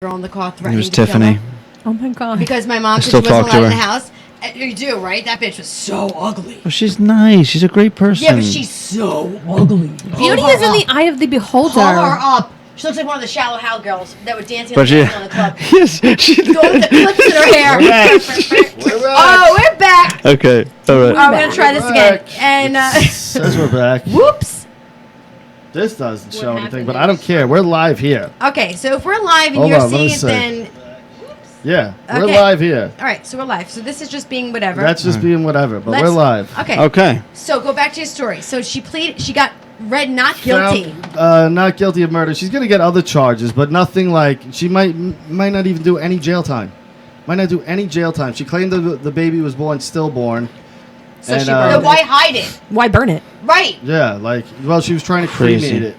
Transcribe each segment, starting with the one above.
girl in the car It threatening was to kill Tiffany. her. Oh my god. Because my mom still wasn't talk to allowed in her. the house. You do, right? That bitch was so ugly. Oh, she's nice. She's a great person. Yeah, but she's so ugly. Beauty is in the eye of the beholder. Pull her up. She looks like one of the Shallow Hal girls that were dancing But on the club. yes, she Go with the clips in her hair. We're back. Oh, we're back. Okay, all right. I'm going to try this again. And, Says we're back. whoops. This doesn't show anything, happened but I don't care. We're live here. Okay, so if we're live and Hold you're on, let me seeing it, see. then... Yeah, we're Okay. live here. All right, so we're live. So this is just being whatever. That's just being whatever, but Let's- we're live. Okay. Okay. So go back to your story. So she got read not guilty. Not guilty of murder. She's gonna get other charges, but nothing like she might not even do any jail time. Might not do any jail time. She claimed the baby was born stillborn. So And, she burned why hide it? Why burn it? Right. Yeah, like she was trying to Crazy. cremate it.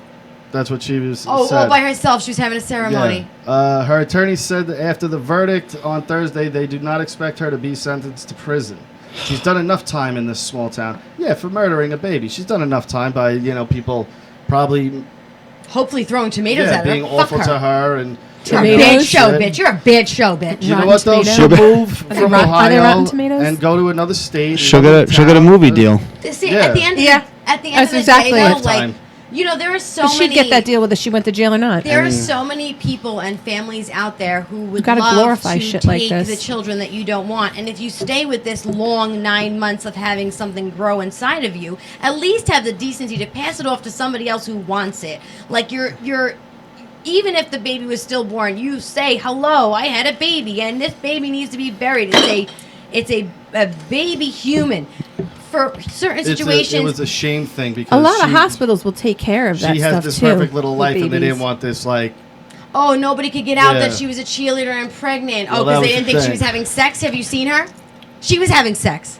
That's what she was. Oh, said. all by herself. She was having a ceremony. Yeah. Her attorney said that after the verdict on Thursday, they do not expect her to be sentenced to prison. She's done enough time in this small town. Yeah, for murdering a baby. She's done enough time by, people probably Hopefully throwing tomatoes at her. being Fuck awful her. to her. And You're a bad Tomatoes? show, bitch. You're a bad show, bitch. you know Rotten what, though? tomato? She'll move from are they Ohio rotten tomatoes? and go to another state. She'll another get a town. movie deal. See, Yeah. at the end, at the end That's of the exactly day, it. though, like, Lifetime. there are so But she'd many. get that deal whether she went to jail or not. There are so many people and families out there who would gotta love glorify to shit take like this. the children that you don't want. And if you stay with this long 9 months of having something grow inside of you, at least have the decency to pass it off to somebody else who wants it. Like you're even if the baby was stillborn, you say, "Hello, I had a baby, and this baby needs to be buried." It's a baby human. For certain situations, It was a shame thing because A lot of hospitals will take care of that She stuff has this too. perfect little with life, and they babies. didn't want this like. oh, nobody could get out Yeah. that she was a cheerleader and pregnant. Well, Oh, that because they was didn't the think she thing. was having sex. Have you seen her? She was having sex.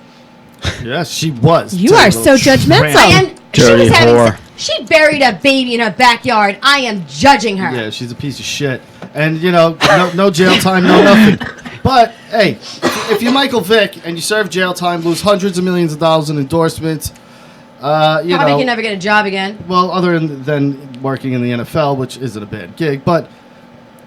Yes, she was. You are so judgmental. I am. She Dirty was having. whore. She buried a baby in her backyard. I am judging her. Yeah, she's a piece of shit. And, no jail time, no nothing. But, hey, if you're Michael Vick and you serve jail time, lose hundreds of millions of dollars in endorsements, Probably can never get a job again. well, other than working in the NFL, which isn't a bad gig, but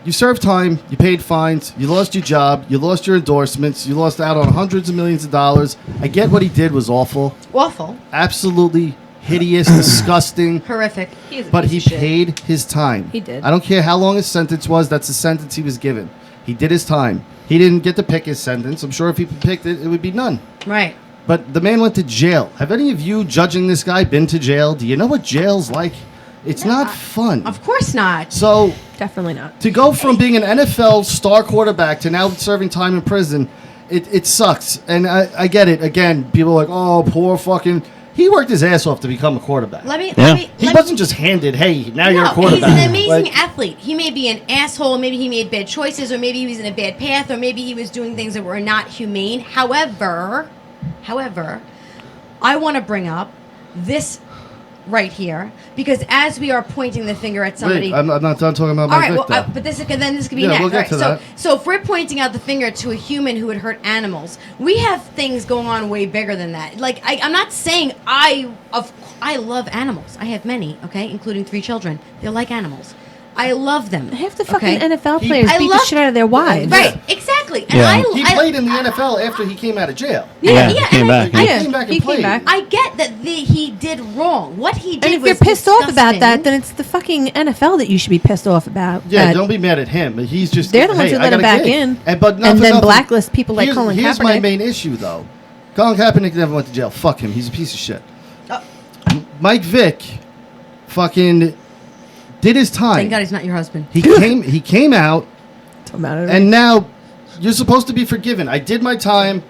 you served time, you paid fines, you lost your job, you lost your endorsements, you lost out on hundreds of millions of dollars. I get what he did was awful. Awful. Absolutely hideous, disgusting. Horrific. But he paid his time. He did. I don't care how long his sentence was. That's the sentence he was given. He did his time. He didn't get to pick his sentence. I'm sure if he picked it, it would be none. Right. But the man went to jail. Have any of you judging this guy been to jail? Do you know what jail's like? It's not fun. Of course not. So Definitely not. to go from being an NFL star quarterback to now serving time in prison, it sucks. And I get it. Again, people are like, oh, poor fucking... He worked his ass off to become a quarterback. He wasn't just handed, hey, now you're a quarterback. He's an amazing Like, athlete. He may be an asshole, maybe he made bad choices, or maybe he was in a bad path, or maybe he was doing things that were not humane. However, I want to bring up this right here, because as we are pointing the finger at somebody... Wait, I'm not done talking about all my right, Vick, well, though. but this could be Yeah, next. we'll get All right, to that. So if we're pointing out the finger to a human who would hurt animals, we have things going on way bigger than that. Like I'm not saying I love animals. I have many, okay, including 3 children. They're like animals. I love them. Half the fucking okay? NFL players I beat the love- shit out of their wives. Right, exactly. And Yeah. He played in the NFL after he came out of jail. Yeah, yeah, came and back. He Yeah, came back he and came played. back. I get that he did wrong. What he did And if was you're pissed off about disgusting. that, then it's the fucking NFL that you should be pissed off about. Yeah, that don't be mad at him. But he's just They're the ones hey, who I let him got a back gig. in, But not and for then nothing. blacklist people like Colin Here's my Kaepernick. main issue, though. Colin Kaepernick never went to jail. Fuck him. He's a piece of shit. Oh. Mike Vick, fucking did his time. Thank God he's not your husband. He came out, Don't matter. and now you're supposed to be forgiven. I did my time.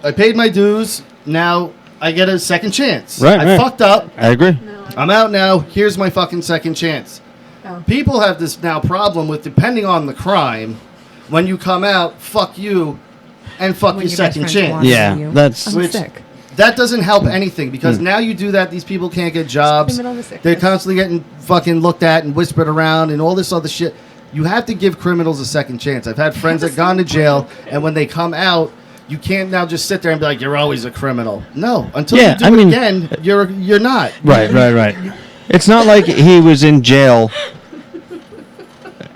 I paid my dues. Now I get a second chance. Right, I right. fucked up. I agree. I'm out now. Here's my fucking second chance. Oh. People have this now problem with, depending on the crime, when you come out, fuck you, and fuck When your your best second friend's chance. watching Yeah, you. that's I'm Which- sick. That doesn't help anything, because now you do that, these people can't get jobs. Blame it on the sickness. They're constantly getting fucking looked at and whispered around and all this other shit. You have to give criminals a second chance. I've had friends that gone to jail, and when they come out, you can't now just sit there and be like, you're always a criminal. No, until Yeah, you do I it mean- again, you're not. right. It's not like he was in jail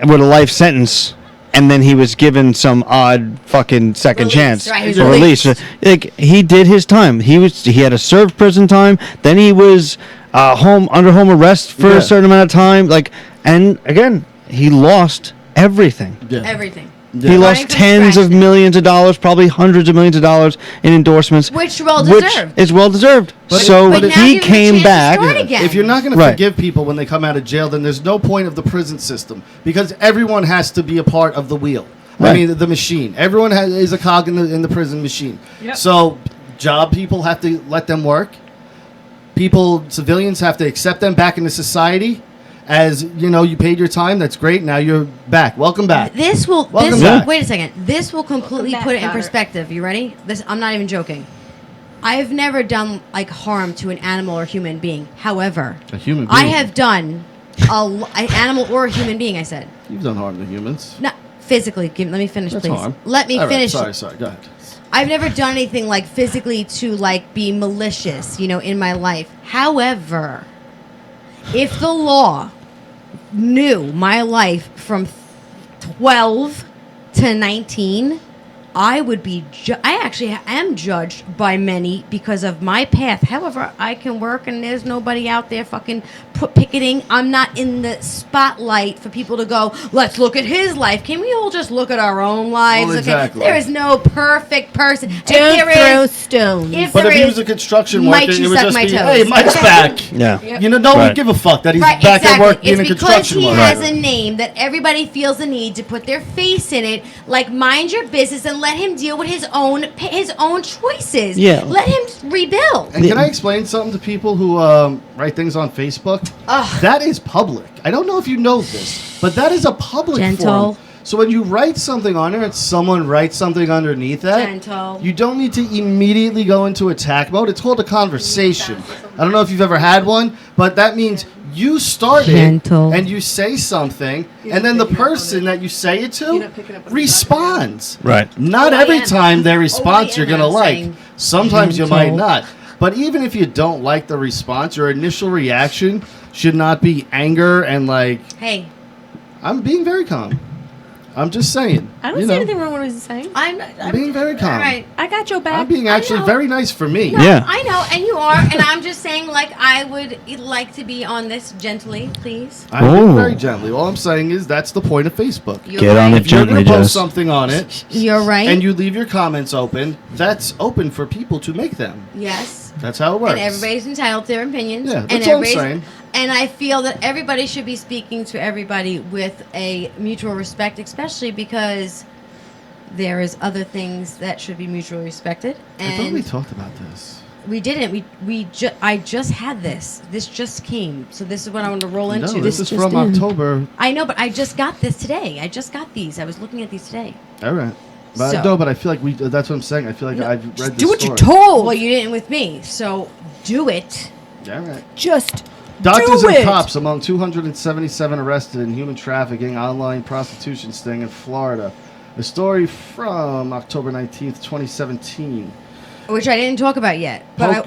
with a life sentence, and then he was given some odd fucking second Release, chance right, he was or release. released. Like he did his time. He had a served prison time. Then he was under home arrest for a certain amount of time. Like, and again, he lost everything. Yeah. Everything. He lost tens of millions of dollars, probably hundreds of millions of dollars in endorsements, Which well deserved. is well deserved. But- So but now he give him a chance came to back. start again. If you're not going to Right. forgive people when they come out of jail, then there's no point of the prison system because everyone has to be a part of the wheel. I Right. mean, the machine. Everyone is a cog in the prison machine. Yep. So, job people have to let them work. Civilians have to accept them back into society. As you know, you paid your time. That's great. Now you're back. Welcome back. This will. Welcome This, back. Wait a second. This will completely back, put it in Connor. perspective. You ready? This. I'm not even joking. I've never done like harm to an animal or human being. However, A human I being. have done an animal or a human being. I said You've done harm to humans. no physically. Let me finish, That's please. harm. Let me All right, finish. Sorry. Go ahead. I've never done anything like physically to like be malicious, in my life. However, if the law knew my life from 12 to 19, I would be. I actually am judged by many because of my path. However, I can work, and there's nobody out there fucking picketing. I'm not in the spotlight for people to go, let's look at his life. Can we all just look at our own lives? Well, exactly. Okay, there is no perfect person. If Don't there throw is- stones. if But there if he is- was a construction might worker, you it would suck just my be, toes? hey, Mike's Okay. back. Yeah. You know, no one Right. would give a fuck that he's Right, back exactly. at work being It's a because construction he worker. has a name that everybody feels the need to put their face in it. Like, mind your business and let him deal with his own choices. Yeah. Let him rebuild. And can I explain something to people who write things on Facebook? Ugh. That is public. I don't know if you know this, but that is a public Gentle. forum. So when you write something on there and someone writes something underneath that, Gentle. you don't need to immediately go into attack mode. It's called a conversation. I don't know if you've ever had one, but that means you start Gentle. it and you say something, and then the person that you say it to responds. Right. Not Oh, I every am. time their Oh, response I you're am. going to I'm like. saying Sometimes you might gentle. not. But even if you don't like the response, your initial reaction should not be anger and like, Hey, I'm being very calm. I'm just saying. I don't you see know, anything wrong with what he's saying. I'm being very calm. All right. I got your back. I'm being actually know. very nice for me. No, Yeah. I know, and you are, and I'm just saying, like, I would like to be on this gently, please. I'm being Oh. very gently. All I'm saying is that's the point of Facebook. You're Get on right. it If you're going gently, to post Jess. something on it You're right. and you leave your comments open, that's open for people to make them. yes. That's how it works. And everybody's entitled to their opinions. Yeah, and that's all I'm everybody's- saying. And I feel that everybody should be speaking to everybody with a mutual respect, especially because there is other things that should be mutually respected. I thought we And talked about this. we didn't. I just had this. This just came. So this is what I want to roll into. No, this is just from in. October. I know, but I just got this today. I just got these. I was looking at these today. All right. But, So- no, but I feel like that's what I'm saying. I feel like I've read this Do what story. you're told. Well, you didn't with me, so do it. All right. Just Doctors do and it. cops among 277 arrested in human trafficking online prostitution sting in Florida. A story from October 19th, 2017. Which I didn't talk about yet. But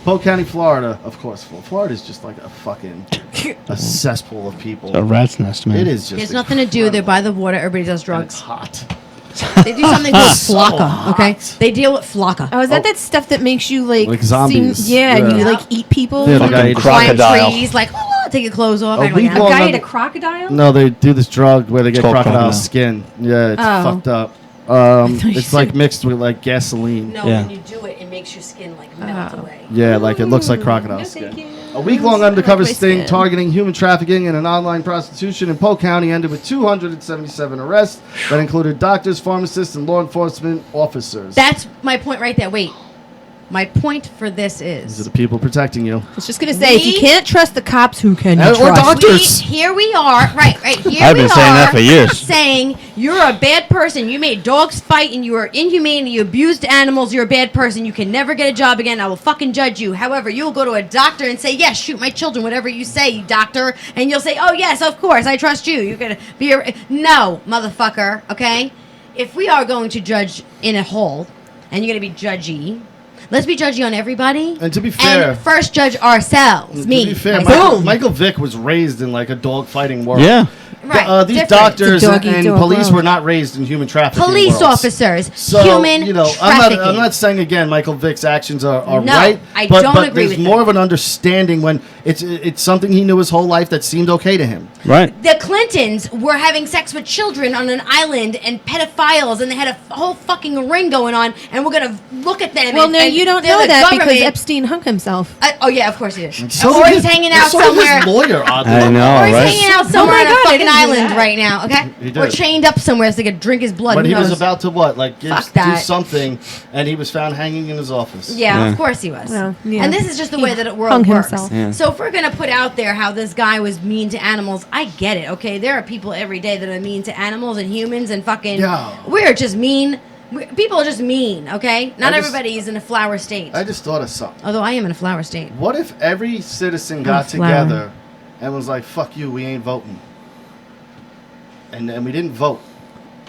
Polk County, Florida. Of course, Florida is just like a fucking a cesspool of people. A rat's nest, man. It is just. there's nothing to do. They're by the water. Everybody does And it's drugs. hot. They do something called So flocka. hot. Okay, they deal with flocka. Oh, is that that stuff that makes you like zombies. yeah, and you Yeah. like eat people? Yeah, Fucking guy- Climb crocodile. trees, like take your clothes off. A act like week an long- animal. Guy ate a crocodile? No, they do this drug where they get called crocodile crocodile. skin. Yeah, it's Oh. fucked up. thought you It's like said- mixed with like gasoline. No, Yeah. when you do it, it makes your skin like melt Oh. away. Yeah, like it looks like crocodile No, skin. thank you. A week-long I like undercover my sting skin. targeting human trafficking and an online prostitution in Polk County ended with 277 arrests that included doctors, pharmacists, and law enforcement officers. That's my point right there. Wait, my point for this These are is the people protecting you. I was just gonna say, if you We- can't trust the cops, who can you Or trust? doctors. here we are, right. Here I've we been saying that are for years. saying you're a bad person. You made dogs fight, and you are inhumane, and you abused animals. You're a bad person. You can never get a job again. I will fucking judge you. However, you'll go to a doctor and say, yes, shoot my children, whatever you say, doctor, and you'll say, oh yes, of course, I trust you. You're gonna be no, motherfucker. Okay, if we are going to judge in a whole, and you're gonna be judgy. Let's be judgy on everybody. And to be fair- and first judge ourselves. To Me. be fair, myself. Michael Vick was raised in like a dog fighting world. Yeah. Right, these different. doctors It's a dog-eat-dog and police world. were not raised in human trafficking. Police worlds. officers, So, human trafficking. I'm not saying again Michael Vick's actions are No, right. I but, don't but agree there's with more that. of an understanding when it's something he knew his whole life that seemed okay to him. Right. The Clintons were having sex with children on an island and pedophiles, and they had a whole fucking ring going on, and we're gonna look at them. Well, and, no, and you don't they're know the that because government. Epstein hung himself. Oh yeah, of course he did. So Or did he's his- hanging out so did his somewhere. lawyer, oddly. I know, Or he's right? hanging out Oh somewhere my on a God, I fucking didn't do island that. right now, okay? He did. Or chained up somewhere so they could drink his blood. But Who he was knows? about to what? Like do Fuck that. something, and he was found hanging in his office. Yeah, Yeah. of course he was. Well, yeah. And this is just the He way that the world hung works. himself. Yeah. So if we're gonna put out there how this guy was mean to animals, I get it. Okay, there are people every day that are mean to animals and humans and fucking. Yeah. We're just mean. People are just mean. Okay, not I just- everybody is in a flower state. I just thought of something. Although I am in a flower state. What if every citizen got flower. together and was like, "Fuck you, we ain't voting," and we didn't vote.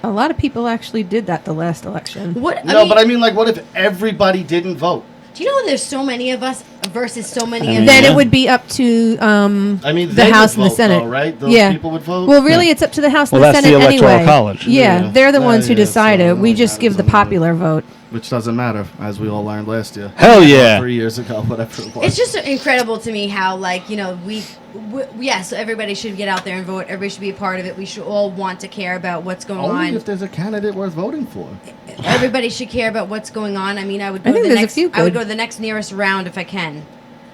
A lot of people actually did that the last election. What? No, but I mean, like, what if everybody didn't vote? Do you know there's so many of us versus so many of mean, Then Yeah. it would be up to I mean, the they House would and the vote, Senate, though, right? Those yeah. people would vote. Well, really, Yeah. it's up to the House Well, and the that's the Senate Electoral anyway. College. Yeah, Yeah. they're the Yeah, ones who yeah, decide so it. We it just matters give the a little. popular vote. Which doesn't matter, as we all learned last year. Hell yeah. 3 years ago, whatever it was. It's just incredible to me how, like, you know, yeah, so everybody should get out there and vote. Everybody should be a part of it. We should all want to care about what's going Only on. if there's a candidate worth voting for. Everybody should care about what's going on. I mean, I would go I think to the there's a next. few I would good. go to the next nearest round if I can.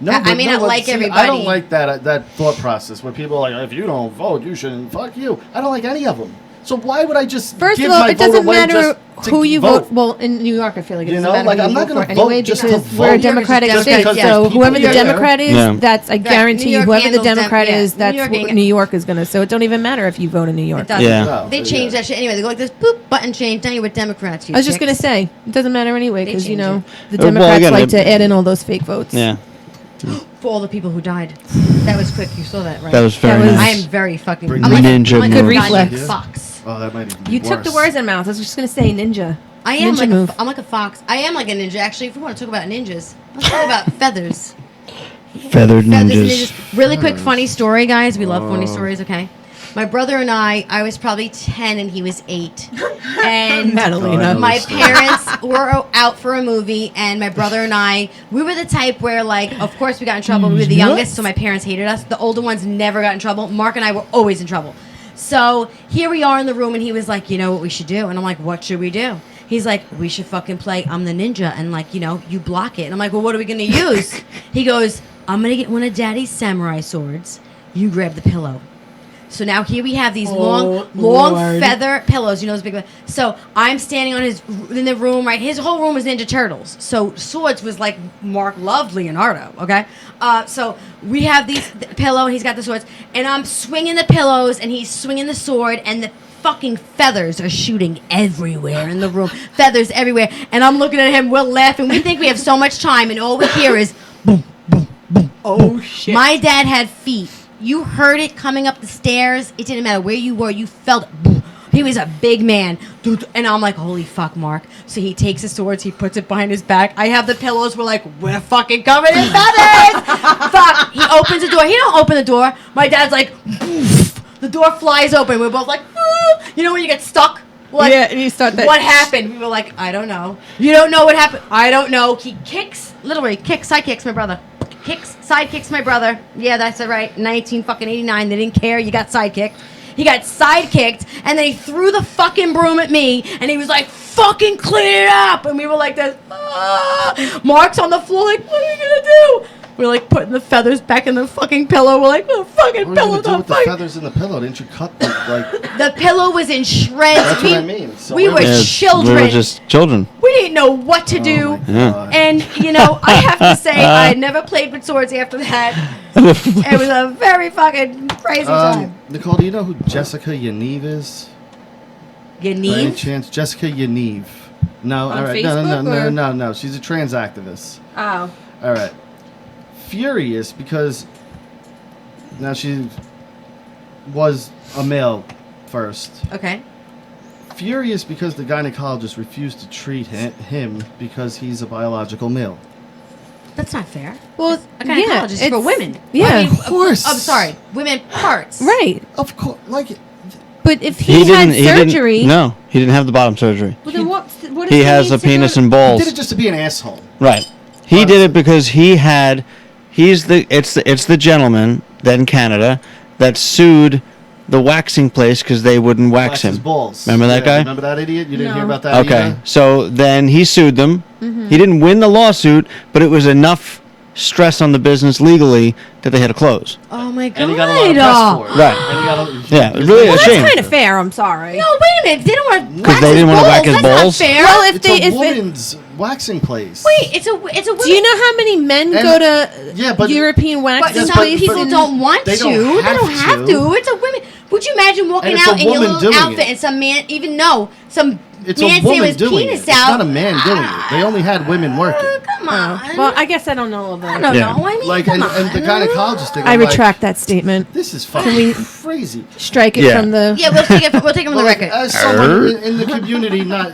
No, I but mean, no, I but like see, everybody. I don't like that thought process where people are like, if you don't vote, you shouldn't. Fuck you. I don't like any of them. So why would I just First give of all, my it vote doesn't away matter just to who you vote. Well, in New York, I feel like it You doesn't know, matter like, who I'm you not vote gonna for vote anyway just to because vote. we're a New York is just Democratic Democratic, state. because yeah. So there's people whoever the here. Democrat is, Yeah. that's I Right. guarantee New you, York whoever the handles them, Democrat yeah. is, New that's York what ain't- New York is going to. So it don't even matter if you vote in New York. It doesn't. Yeah. No, They but change yeah. that shit anyway. They go like this, boop, button change. Now you're with Democrats. You I was just going to dicks. say, it doesn't matter anyway They because, you change know, the Well, Democrats again, like it- to add in all those fake votes. Yeah. For all the people who died. That was quick. You saw that, right? That was very That was- I nice. am very fucking. Bring I'm the like, ninja I'm like move. a Good goddamn reflex. fox. Oh, that might even be You took the worse. words in my mouth. I was just going to say ninja. I am Ninja like move. I'm like a fox. I am like a ninja. Actually, if we want to talk about ninjas, let's talk about feathers. Feathered Feathers and ninjas. Really quick, funny story, guys. We love funny stories. Okay. My brother and I was probably 10 and he was 8. And Madalena. Oh, my this story. parents were out for a movie, and my brother and I, we were the type where, like, of course we got in trouble. We were the youngest, so my parents hated us. The older ones never got in trouble. Mark and I were always in trouble. So here we are in the room, and he was like, you know what we should do? And I'm like, what should we do? He's like, we should fucking play I'm the Ninja, and, like, you know, you block it. And I'm like, well, what are we going to use? He goes, I'm going to get one of Daddy's samurai swords. You grab the pillow. So now here we have these long Lord. feather pillows. You know those big. So I'm standing on in the room, right? His whole room was Ninja Turtles. So swords was like Mark loved Leonardo. Okay, so we have these pillow, and he's got the swords, and I'm swinging the pillows, and he's swinging the sword, and the fucking feathers are shooting everywhere in the room. Feathers everywhere, and I'm looking at him. We're laughing. We think we have so much time, and all we hear is boom, boom, boom. Oh, shit. My dad had feet. You heard it coming up the stairs. It didn't matter where you were. You felt it. Boom. He was a big man. And I'm like, holy fuck, Mark. So he takes his swords. He puts it behind his back. I have the pillows. We're like, we're fucking covered in feathers. Fuck. He opens the door. He don't open the door. My dad's like, poof. The door flies open. We're both like, you know when you get stuck? Like, Yeah, and you start that. what happened? We were like, I don't know. You don't know what happened? I don't know. He kicks, literally kicks, side kicks my brother. Side kicks my brother. Yeah, that's it, right. 1989. They didn't care. You got side kicked. He got side kicked, and then he threw the fucking broom at me, and he was like, "Fucking clean it up!" And we were like, "This." Mark's on the floor, like, "What are we gonna do?" We're like putting the feathers back in the fucking pillow. We're like, "The fucking What are you pillow's gonna do on with the fire." feathers in the pillow? Didn't you cut them? Like, The pillow was in shreds. That's what I mean. So we we were were- children. We were just children. We didn't know what to do. my Yeah. God. And, you know, I have to say, I never played with swords after that. It was a very fucking crazy time. Nicole, do you know who Jessica Yaniv is? By any Yaniv? chance? Jessica Yaniv. No, On all right. No, Facebook, or- no. She's a trans activist. Oh. All right. Furious because now she was a male first. Okay. Furious because the gynecologist refused to treat him because he's a biological male. That's not fair. Well, A gynecologist is for women. Yeah, I mean, Of course. I'm sorry, women parts. right. Of course, like But if he had surgery, No, he didn't have the bottom surgery. well, then what He does has a need to penis go- and balls. he did it just to be an asshole. Right. He did it because it's the gentleman that in Canada that sued the waxing place because they wouldn't wax him. His balls. Remember that guy? Remember that idiot? You didn't hear No. about that? Okay, either? so then he sued them. He didn't win the lawsuit, but it was enough stress on the business legally that they had to close. Oh my god. And he got a lot of press for it. Right. And he got a, Yeah, it was really a Well, shame. that's kind of fair. I'm sorry. No, wait a minute. They don't want to Because they didn't want to whack his That's balls. not fair. Well, if It's they, a if it, woman's waxing place. Wait, it's a woman. do you know how many men And- go to yeah, but- European But waxing Yes, some places? people and- don't want they to. don't They have don't have to. to. It's a women. Would you imagine walking And it's a out in your woman little doing outfit it. and some man, even no, some It's man a saying woman his doing it. penis It's out? not a man doing it. They only had women working. Come on. Well, I guess I don't know of I that. don't Yeah. know. I mean, Like, come and the on. gynecologist thing. I I'm like, retract that statement. this is we- fucking crazy. Strike it Yeah. from the. Yeah, we'll take it. We'll take it from the Well, like, record. as someone in the community, not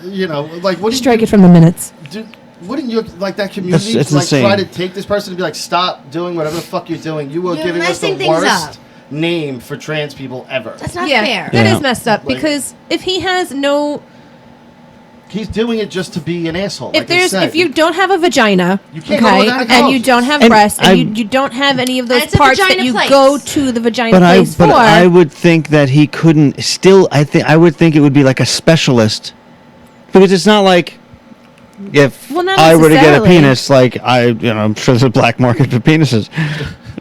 like what do Strike you it from the minutes. do? Wouldn't you like that community It's like insane. try to take this person and be like, stop doing whatever the fuck you're doing? You are You're giving us the messing things worst up. name for trans people ever. That's not Yeah, fair. that Yeah. is messed up Like- because if he has no, He's doing it just to be an asshole. like I said. if you don't have a vagina, You can't go to a and you gynecologist. don't have And breasts, and I- you don't have any of those And it's a parts that vagina you place. go to the vagina But place for. I would think that he couldn't still. I would think it would be like a specialist, because it's not like if Well, not I were to get a necessarily. penis, like I'm sure there's a black market for penises.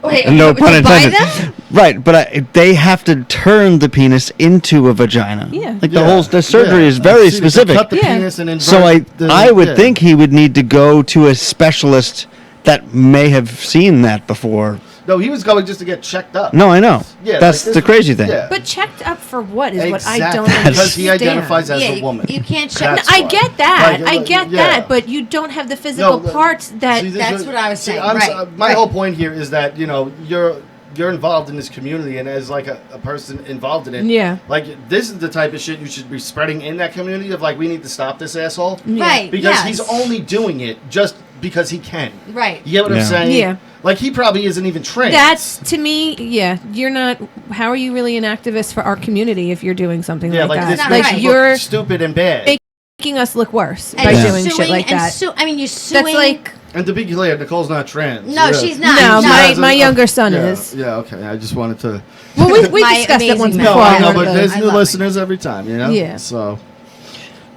Wait, No to pun buy intended. them? Right, but they have to turn the penis into a vagina. Yeah. like Yeah. the surgery Yeah. is very See, they specific. Cut the Yeah. penis and invert So I would yeah. think he would need to go to a specialist that may have seen that before. No, he was going just to get checked up. No, I know. Yeah, That's like the this- crazy thing. Yeah. But checked up for what is what I don't Exactly. understand. Because he identifies as Yeah, a woman. you can't check. No, That's I why. get that. Like, I get yeah. that. But you don't have the physical No, parts that. See, this That's is- what I was see, saying, I'm right, my right. whole point here is that you're involved in this community, and as like a person involved in it, Yeah. like this is the type of shit you should be spreading in that community of like we need to stop this asshole, Right. because yes. he's only doing it just because he can. Right. You get what Yeah. I'm saying? Yeah. Like he probably isn't even trained. That's to me, yeah. You're not. How are you really an activist for our community if you're doing something yeah, like like that? this Not makes right. you look you're stupid and bad. making us look worse And by Yeah. doing shit suing like and that. I mean, you're suing. That's like And to be clear, Nicole's not trans. No, she's not. no, No. my younger son yeah, is. Yeah, okay. I just wanted to. Well, we My discussed it once amazing before. No, I I know, love but it. there's I new love it. listeners every time, you know. Yeah. So,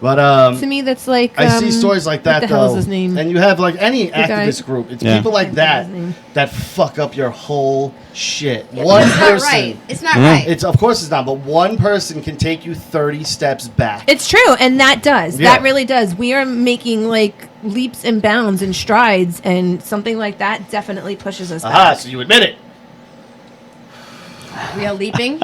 but To me, that's like I see stories like that what the hell is though, his name? and you have like any guy- activist group. It's Yeah. people like I that forget his name. that fuck up your whole shit. Yeah, but One it's person. not right. It's not Yeah. right. It's of course it's not, but one person can take you 30 steps back. It's true, and that does. Yeah. That really does. We are making like leaps and bounds and strides, and something like that definitely pushes us Aha! back. So you admit it. We are leaping.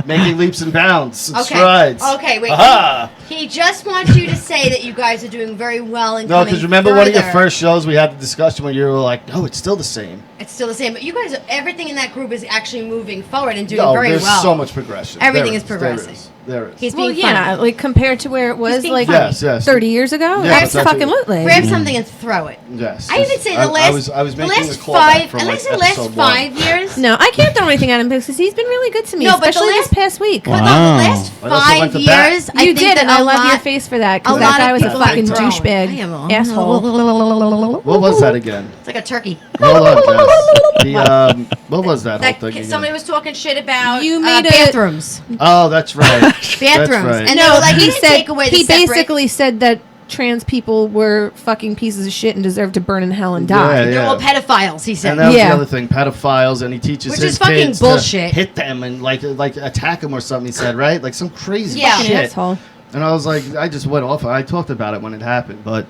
Making leaps and bounds, and Okay. strides. Okay, wait. Aha! He just wants you to say that you guys are doing very well and No, coming because remember one of your further. first shows we had the discussion where you were like, "No, it's still the same." It's still the same, but you guys, everything in that group is actually moving forward and doing No, very there's well. so much progression. Everything There is progressing. There is. He's Well, being yeah, funny. like compared to where it was being like funny. Yes. 30 years ago. Yeah, That's that's fucking actually- lately. Grab something and throw it. Yes. I even say the I last. was the making last a callback five. from At like least the last episode 1. 5 years. No, I can't throw anything at him because he's been really good to me, No, but the especially last- this past week. But no, Wow. the last I also went 5 to bat. years, I You think did, that and I a love your lot- face for that a because lot that guy of was a people fucking have grown. I douchebag am a- asshole. What was that again? It's like a turkey. Hold on, Jess. What was that whole That thing again? somebody was talking shit about You made a- bathrooms. Oh, that's right. Bathrooms. That's right. And No, they were like, he you didn't said take away the he separate- basically said that trans people were fucking pieces of shit and deserved to burn in hell and die. Yeah, They're all pedophiles, he said. And that was Yeah. the other thing, pedophiles, and he teaches Which his is fucking kids bullshit. to hit them and like attack them or something. He said, right? Like some crazy Yeah. Fucking shit. asshole. And I was like, I just went off. I talked about it when it happened, but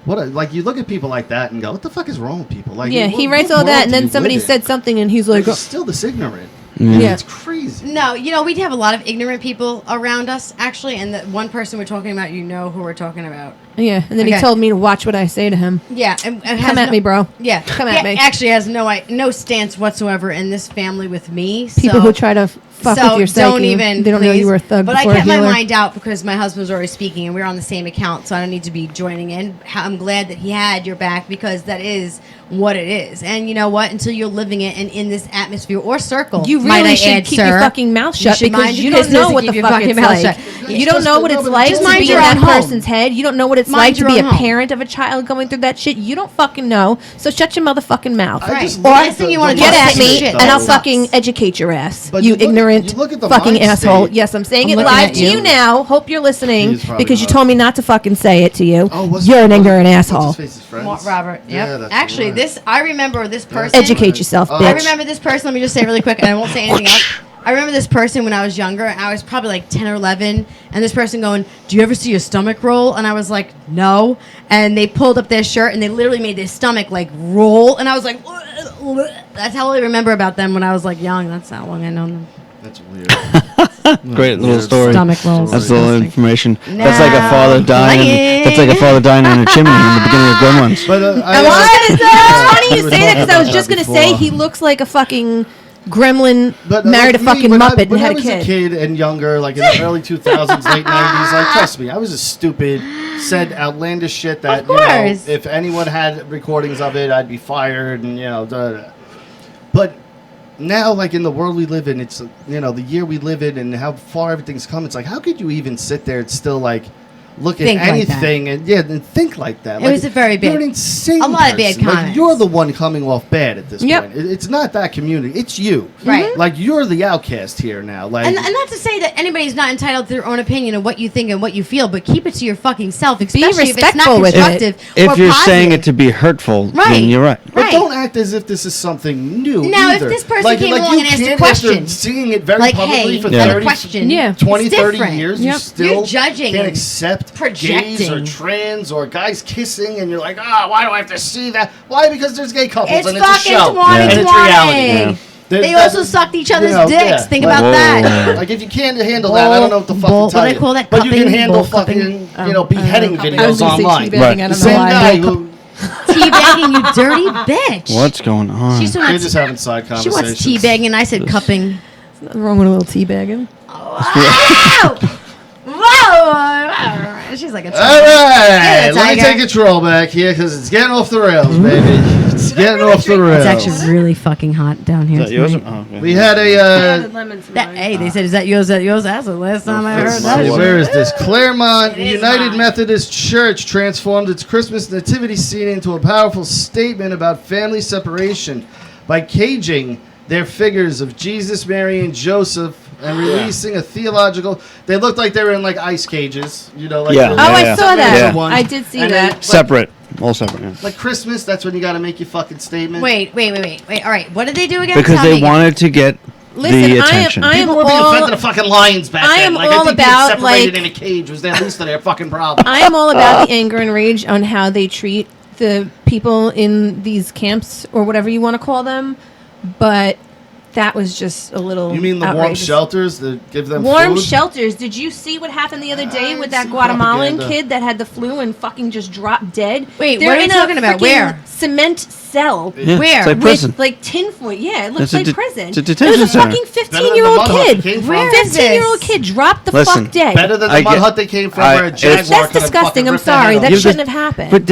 like you look at people like that and go, what the fuck is wrong with people? Like, Yeah, what- he writes what all world that, and do then you somebody live in? said something, and he's like, They're still this ignorant. Yeah. It's crazy. No, we have a lot of ignorant people around us, actually, and the one person we're talking about, who we're talking about. yeah. And then Okay. he told me to watch what I say to him. Yeah, and has Come at no- me, bro. Yeah, Come at me. Actually, has no stance whatsoever in this family with me. People so who try to fuck so with your psyche. don't even. They don't know please. you were a thug But I before a kept my healer. mind out because my husband was already speaking, and we were on the same account, so I don't need to be joining in. I'm glad that he had your back because that is what it is. And you know what? Until you're living it and in this atmosphere or circle, You might really I should add, keep sir, your fucking mouth shut should because mind you your don't know business what and the keep your fuck fucking it's mouth like. shut. You don't know what it's like Just to mind be in your that own home. person's head. You don't know what it's Mind like to your be a own home. parent of a child going through that shit. You don't fucking know. So shut your motherfucking mouth. I just Right. look Last at thing the- you wanna the do Get is at say me, shit. and That I'll sucks. fucking educate your ass. But You you look- ignorant you look at the fucking mind asshole. state. Yes, I'm saying I'm it looking live at to you you. now. Hope you're listening He is probably because you not. told me not to fucking say it to you. what's You're an what's- ignorant what's asshole. his face, his friends? Robert. Yeah, Yep. that's Actually, right. I remember this person. Educate yourself, Oh. bitch. I remember this person. Let me just say it really quick, and I won't say anything else. I remember this person when I was younger. I was probably like 10 or 11, and this person going, "Do you ever see your stomach roll?" And I was like, "No." And they pulled up their shirt, and they literally made their stomach like roll, and I was like, "That's how I remember about them when I was like young. That's how long I know them." That's weird. Great little Weird story. Stomach rolls. That's the little Disgusting. information. That's like a father Now dying. playing. That's like a father dying in a chimney in the beginning of Gremlins. But It's funny we you were say that talking because I was about just that gonna say before. he looks like a fucking gremlin But married a me, fucking when muppet and when had I a was kid. a kid and younger, like in the early 2000s, late 90s, like trust me, I was a stupid, said outlandish shit that Of course. if anyone had recordings of it, I'd be fired and da, da, da. But now, like in the world we live in, it's the year we live in and how far everything's come. It's like, how could you even sit there and still like look at Think like that. anything and think like that? It was a very bad- You're an insane. a lot of bad person. Like, comments. you're the one coming off bad at this Yep. point. It's not that community. It's you. Right. Mm-hmm. Like you're the outcast here now. Like And not to say that anybody's not entitled to their own opinion of what you think and what you feel, but keep it to your fucking self, especially if it's not respectful with it. constructive If or you're positive. saying it to be hurtful, Right. then you're right. But Right. don't act as if this is something new. Now, if either. this person came along you and asked a can't, question, after seeing it very like, publicly hey, for I have a 30, question. Yeah. 20, It's 30 different. years, Yep. you still You're judging can't and accept projecting. gays or trans or guys kissing, and you're like, why do I have to see that? Why? Because there's gay couples It's and it's a fucking show. 2020. And it's reality. Yeah. They also sucked each other's dicks. yeah, Think like- about that. Whoa. Like if you can't handle that, I don't know what the fuck Bull- to tell what do you. they call that? But you can Cupping? handle Bull fucking, cupping? beheading cupping. I was videos gonna say online. teabagging, Right. I don't The know same why. guy who Teabagging, you dirty bitch. What's going on? She's so we're much. just having side She conversations. wants teabagging, and I said cupping. Nothing wrong with a little teabagging. Wow! Whoa! She's like a All right, let me tiger. take control back here because it's getting off the rails, baby. It's getting off the rails. It's actually really fucking hot down here. Is that yours? tonight. Oh, okay. We had a. Hey, they said, "Is that yours? That yours?" That's the last time I heard that. Where is this? Claremont It is United hot. Methodist Church transformed its Christmas nativity scene into a powerful statement about family separation by caging their figures of Jesus, Mary, and Joseph and releasing a theological. They looked like they were in like ice cages, like Yeah. Oh, Yeah, I yeah. saw that. Yeah. I did see And that. then, Separate. All separate. Yeah. Like Christmas, that's when you got to make your fucking statement. Wait. All right, what did they do again? Because Tell they me again. wanted to get Listen, the I am- attention. I am People were being all- fed to the fucking lions back I then. am Like, all I think about, being separated like- in a cage was the least of their fucking problem. I am all about the anger and rage on how they treat the people in these camps or whatever you want to call them, but that was just a little. You mean the warm outrageous. shelters that give them Warm food? shelters. Did you see what happened the other day I've with that seen Guatemalan propaganda. kid that had the flu and fucking just dropped dead? Wait, They're what are you in a talking about? freaking Where? Cement cell. Yeah, Where? It's like With prison. like tinfoil. Yeah, it looks It's a like de- prison. it's a It was detention a center. fucking Better than the 15-year-old mud hut kid. they came from. Where is 15-year-old this? kid dropped the Listen, fuck dead. Better than the I mud get- hut they came from I- where a it's- jaguar That's could have disgusting. fucking I'm ripped their sorry. head That off. shouldn't have happened. But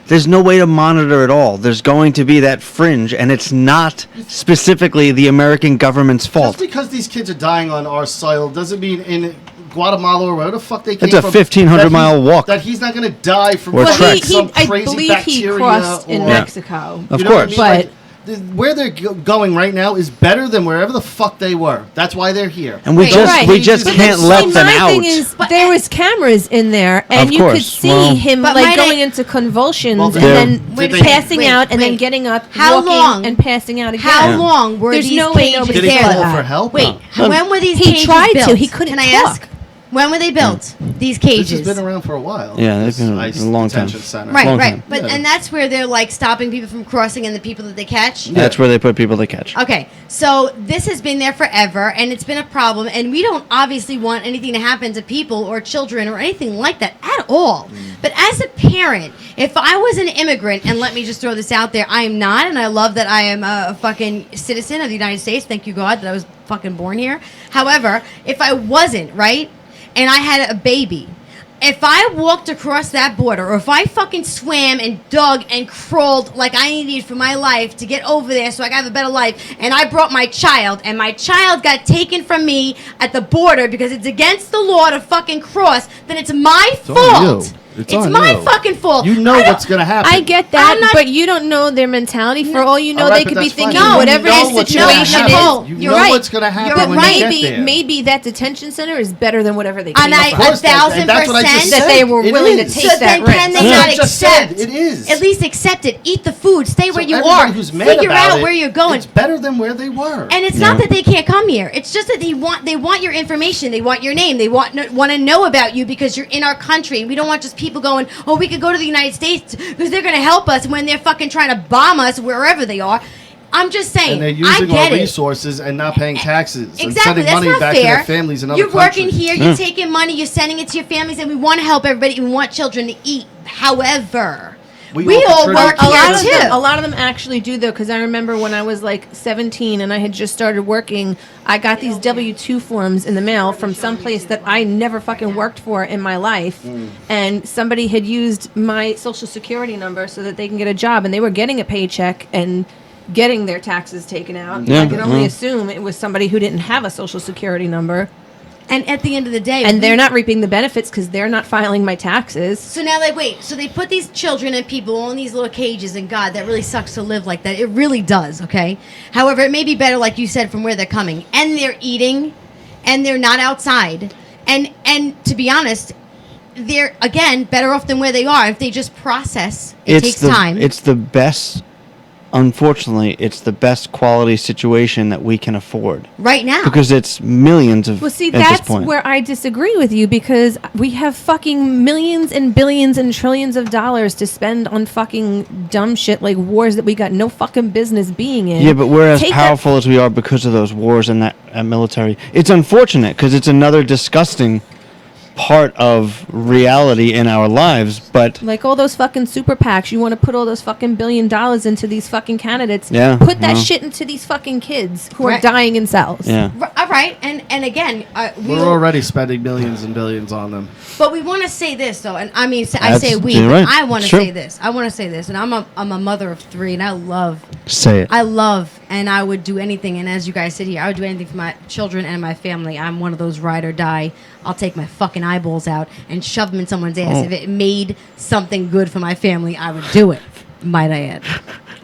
there's no way to monitor it all. There's going to be that fringe, and it's not specifically the American government's Just fault. because these kids are dying on our soil doesn't mean in Guatemala or wherever the fuck they came It's a from. 1,500 that mile walk. That he's not going to die from Or Well, trek. some I crazy believe bacteria he crossed in or- Mexico. Of You know what I course. mean? But- Like, where they're going right now is better than wherever the fuck they were. That's why they're here. And we Wait, just right. we just But can't then- let See, them my out. thing is, But- there was cameras in there, and Of you could course. see Well- him But like might going I- into convulsions Well, and They're- then Wait, passing wait, out and then wait. getting up, How walking long? and passing out again. How Yeah. long were There's these no way cages nobody Did he there? call that. for help? Wait, No. when were these He cages tried to. built? He couldn't Can I talk. ask? When were they built? These This cages. has been around for a while. Yeah, they've This been ICE a long time. detention center. Right, Long right. time. But Yeah. and that's where they're like stopping people from crossing and the people that they catch. That's where they put people to catch. Okay, so this has been there forever, and it's been a problem, and we don't obviously want anything to happen to people or children or anything like that at all. But as a parent, if I was an immigrant, and let me just throw this out there, I am not, and I love that I am a fucking citizen of the United States. Thank you, God, that I was fucking born here. However, if I wasn't, right, and I had a baby, if I walked across that border, or if I fucking swam and dug and crawled like I needed for my life to get over there so I could have a better life, and I brought my child, and my child got taken from me at the border because it's against the law to fucking cross, then it's my fault. It's my fucking fault. You know what's going to happen. I get that, but you don't know their mentality. For all you know, they could be thinking whatever their situation is. You know what's going to happen when you get there. Maybe that detention center is better than whatever they came and I, up 1,000% that they were willing to take so that risk. Can they not accept? It is. At least accept it. Eat the food. Stay where you everybody are. Who's mad Figure about out it, where you're going. It's better than where they were. And it's not that they can't come here. It's just that they want your information. They want your name. They want to know about you because you're in our country. We don't want just people going, oh, we could go to the United States because they're going to help us when they're fucking trying to bomb us wherever they are. I'm just saying. And they're using our resources and not paying taxes. Exactly. And sending That's money not back fair. to their families in other You're countries. working here. You're taking money. You're sending it to your families, and we want to help everybody. We want children to eat. However, we all work here too. A lot of them actually do, though, because I remember when I was like 17 and I had just started working, I got these W-2 forms in the mail from some place that I never fucking worked for in my life. And somebody had used my social security number so that they can get a job, and they were getting a paycheck and getting their taxes taken out. I can only assume it was somebody who didn't have a social security number. And at the end of the day... And they're not reaping the benefits because they're not filing my taxes. So now, like, wait. So they put these children and people all in these little cages, and God, that really sucks to live like that. It really does, okay? However, it may be better, like you said, from where they're coming. And they're eating, and they're not outside. And to be honest, they're, again, better off than where they are. If they just process, it takes time. It's the best... Unfortunately, it's the best quality situation that we can afford right now because it's millions of. Well, see, at that's this point. where I disagree with you because we have fucking millions and billions and trillions of dollars to spend on fucking dumb shit like wars that we got no fucking business being in. Yeah, but we're as powerful as we are because of those wars and that military. It's unfortunate because it's another disgusting part of reality in our lives, but like all those fucking super PACs, you want to put all those fucking $1 billion into these fucking candidates. Yeah, put that shit into these fucking kids who are dying in cells. Yeah, all right. And again, we're already spending millions and billions on them. But we want to say this though, and I mean, I say we. Right. I want to say this. I want to say this, and I'm a mother of 3, and I love. Say it. I love, and I would do anything. And as you guys sit here, I would do anything for my children and my family. I'm one of those ride or die. I'll take my fucking eyeballs out and shove them in someone's ass. If it made something good for my family, I would do it. Might I add?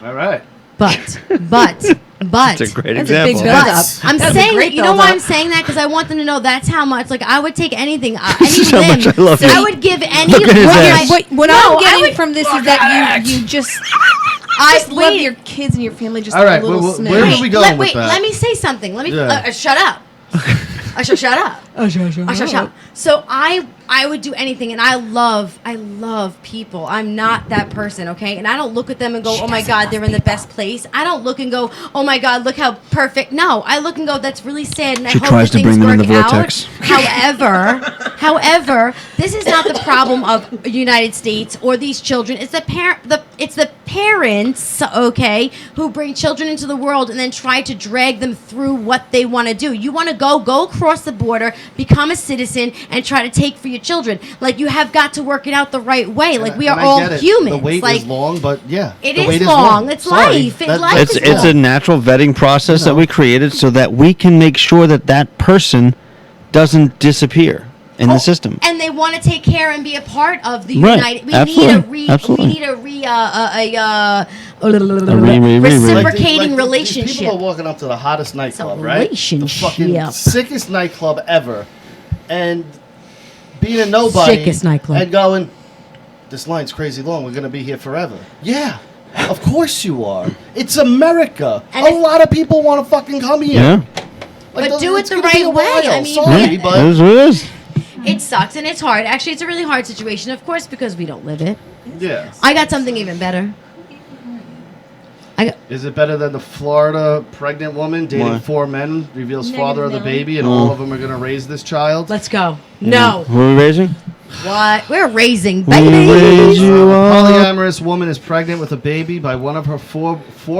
All right. But. That's a great example. I'm saying, you know why I'm saying that? Because I want them to know that's how much. Like I would take anything, any limb. I would give any. What I'm getting from this is that you just. I love your kids and your family just all right, a little smidge. Where are we going with that? Let me say something. Let me shut up. I shall shut up. Shut up. So I would do anything, and I love people. I'm not that person, okay? And I don't look at them and go, oh my God, they're in the best place. I don't look and go, oh my God, look how perfect. No, I look and go, that's really sad, and I hope that things work out. However, this is not the problem of the United States or these children. It's the parents, okay, who bring children into the world and then try to drag them through what they want to do. You want to go across the border, become a citizen, and try to take for your children. Like, you have got to work it out the right way. Like, we are all humans. The wait is long, but it is long. It's life. It's a natural vetting process that we created so that we can make sure that person doesn't disappear in the system. And they want to take care and be a part of the right. United. We need a reciprocating relationship. People are walking up to the hottest nightclub, right? The fucking sickest nightclub ever, and being a nobody, sickest nightclub, and going, this line's crazy long. We're gonna be here forever. Yeah. Of course you are. It's America. And a lot of people want to fucking come here. Yeah. Like, but do it the right way. I mean, sorry, but it is what it is. It sucks and it's hard. Actually, it's a really hard situation, of course, because we don't live it. Yeah. I got something even better. Is it better than the Florida pregnant woman dating 4 men, reveals father of the baby, and all of them are going to raise this child? Let's go. No. Who are we raising? What? We're raising We raise babies. you up. Polyamorous woman is pregnant with a baby by one of her four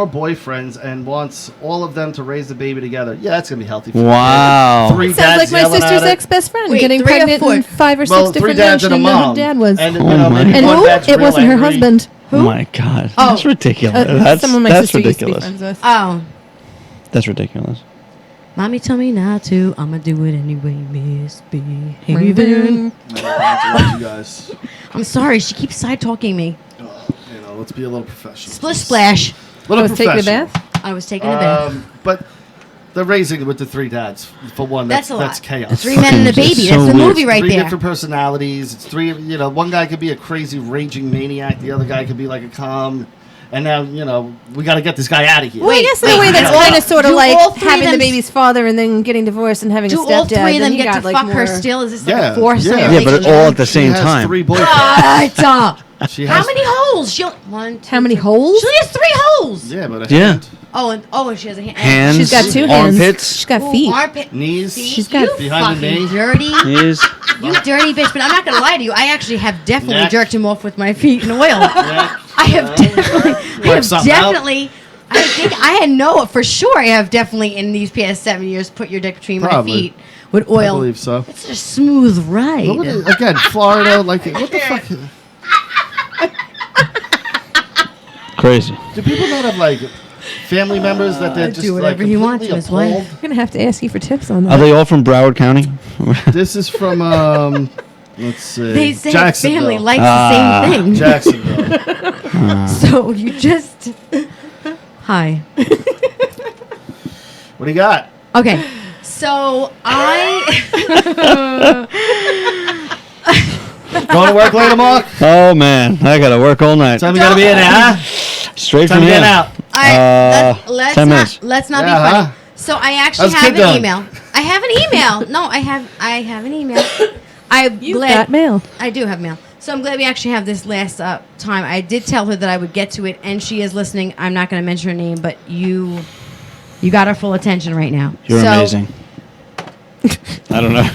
boyfriends and wants all of them to raise the baby together. Yeah, that's gonna be healthy. For the Wow. kid. Three Sounds dads like my yelling sister's at it. ex-best friend Wait, getting 3 or pregnant 4? in 5 or 6 Well, 3 different men. dads She and a didn't know mom. who dad was. And, Oh my maybe And one who? dad's It real wasn't her angry. husband. Oh my God. Oh. That's ridiculous. That's Someone my that's sister used to be ridiculous. friends with. Oh. That's ridiculous. Mommy told me not to. I'ma do it anyway, misbehaving. I interrupt you guys. I'm sorry. She keeps side talking me. Let's be a little professional. Splish splash. Little I was taking a professional. bath. I was taking a bath. But they're raising with the 3 dads. For one, That's a lot. that's chaos. 3 men and a fucking- baby. it's That's so the weird. movie right 3 there. different personalities. It's 3. One guy could be a crazy raging maniac. The other guy could be like a calm. And now, we got to get this guy out of here. Well, I guess in a wait, way that's do kind of sort of do like all 3 of having the them- baby's father and then getting divorced and having a Do stepdad. all 3 of then them you get to got, like, fuck her more- still? Is this Yeah, like a foursome yeah. Yeah, but relationship? all at the She same has time. 3 boyfriends. What? She How has- many holes? She'll 1, 2, How many 3. holes? She only has 3 holes. Yeah, but a Yeah. hand, And she has a hand. Hands, She's got 2 hands. armpits. She's got Ooh, feet. armpit. knees. See? She's got you behind the fucking knee. dirty. Is You dirty bitch. But I'm not gonna lie to you. I actually have definitely Neck. jerked him off with my feet in oil. Yeah. I have definitely. Work something out. I think I know for sure. I have definitely in these past 7 years put your dick between Probably. my feet with I oil. believe so. It's a smooth ride. Look at it. Again, Florida, like, what the fuck? crazy. Do people not have, like, family members that they're just, do whatever like, he wants completely to his wife. appalled? I'm gonna have to ask you for tips on Are that. they all from Broward County? This is from, let's see. They say Jacksonville. family likes Ah. the same thing. Jacksonville. So you just hi. What do you got? Okay, so I Going to work later, Mark? Oh man, I gotta work all night. Time you gotta be in there, huh? Straight Time from to get here. out. let's 10 not minutes. let's not Yeah, be funny. huh? So I actually How's have kid an doing? email. I have an email. No, I have an email. I'm You glad got mail. I do have mail. So I'm glad we actually have this last time. I did tell her that I would get to it, and she is listening. I'm not going to mention her name, but you got her full attention right now. You're So- amazing. I don't know.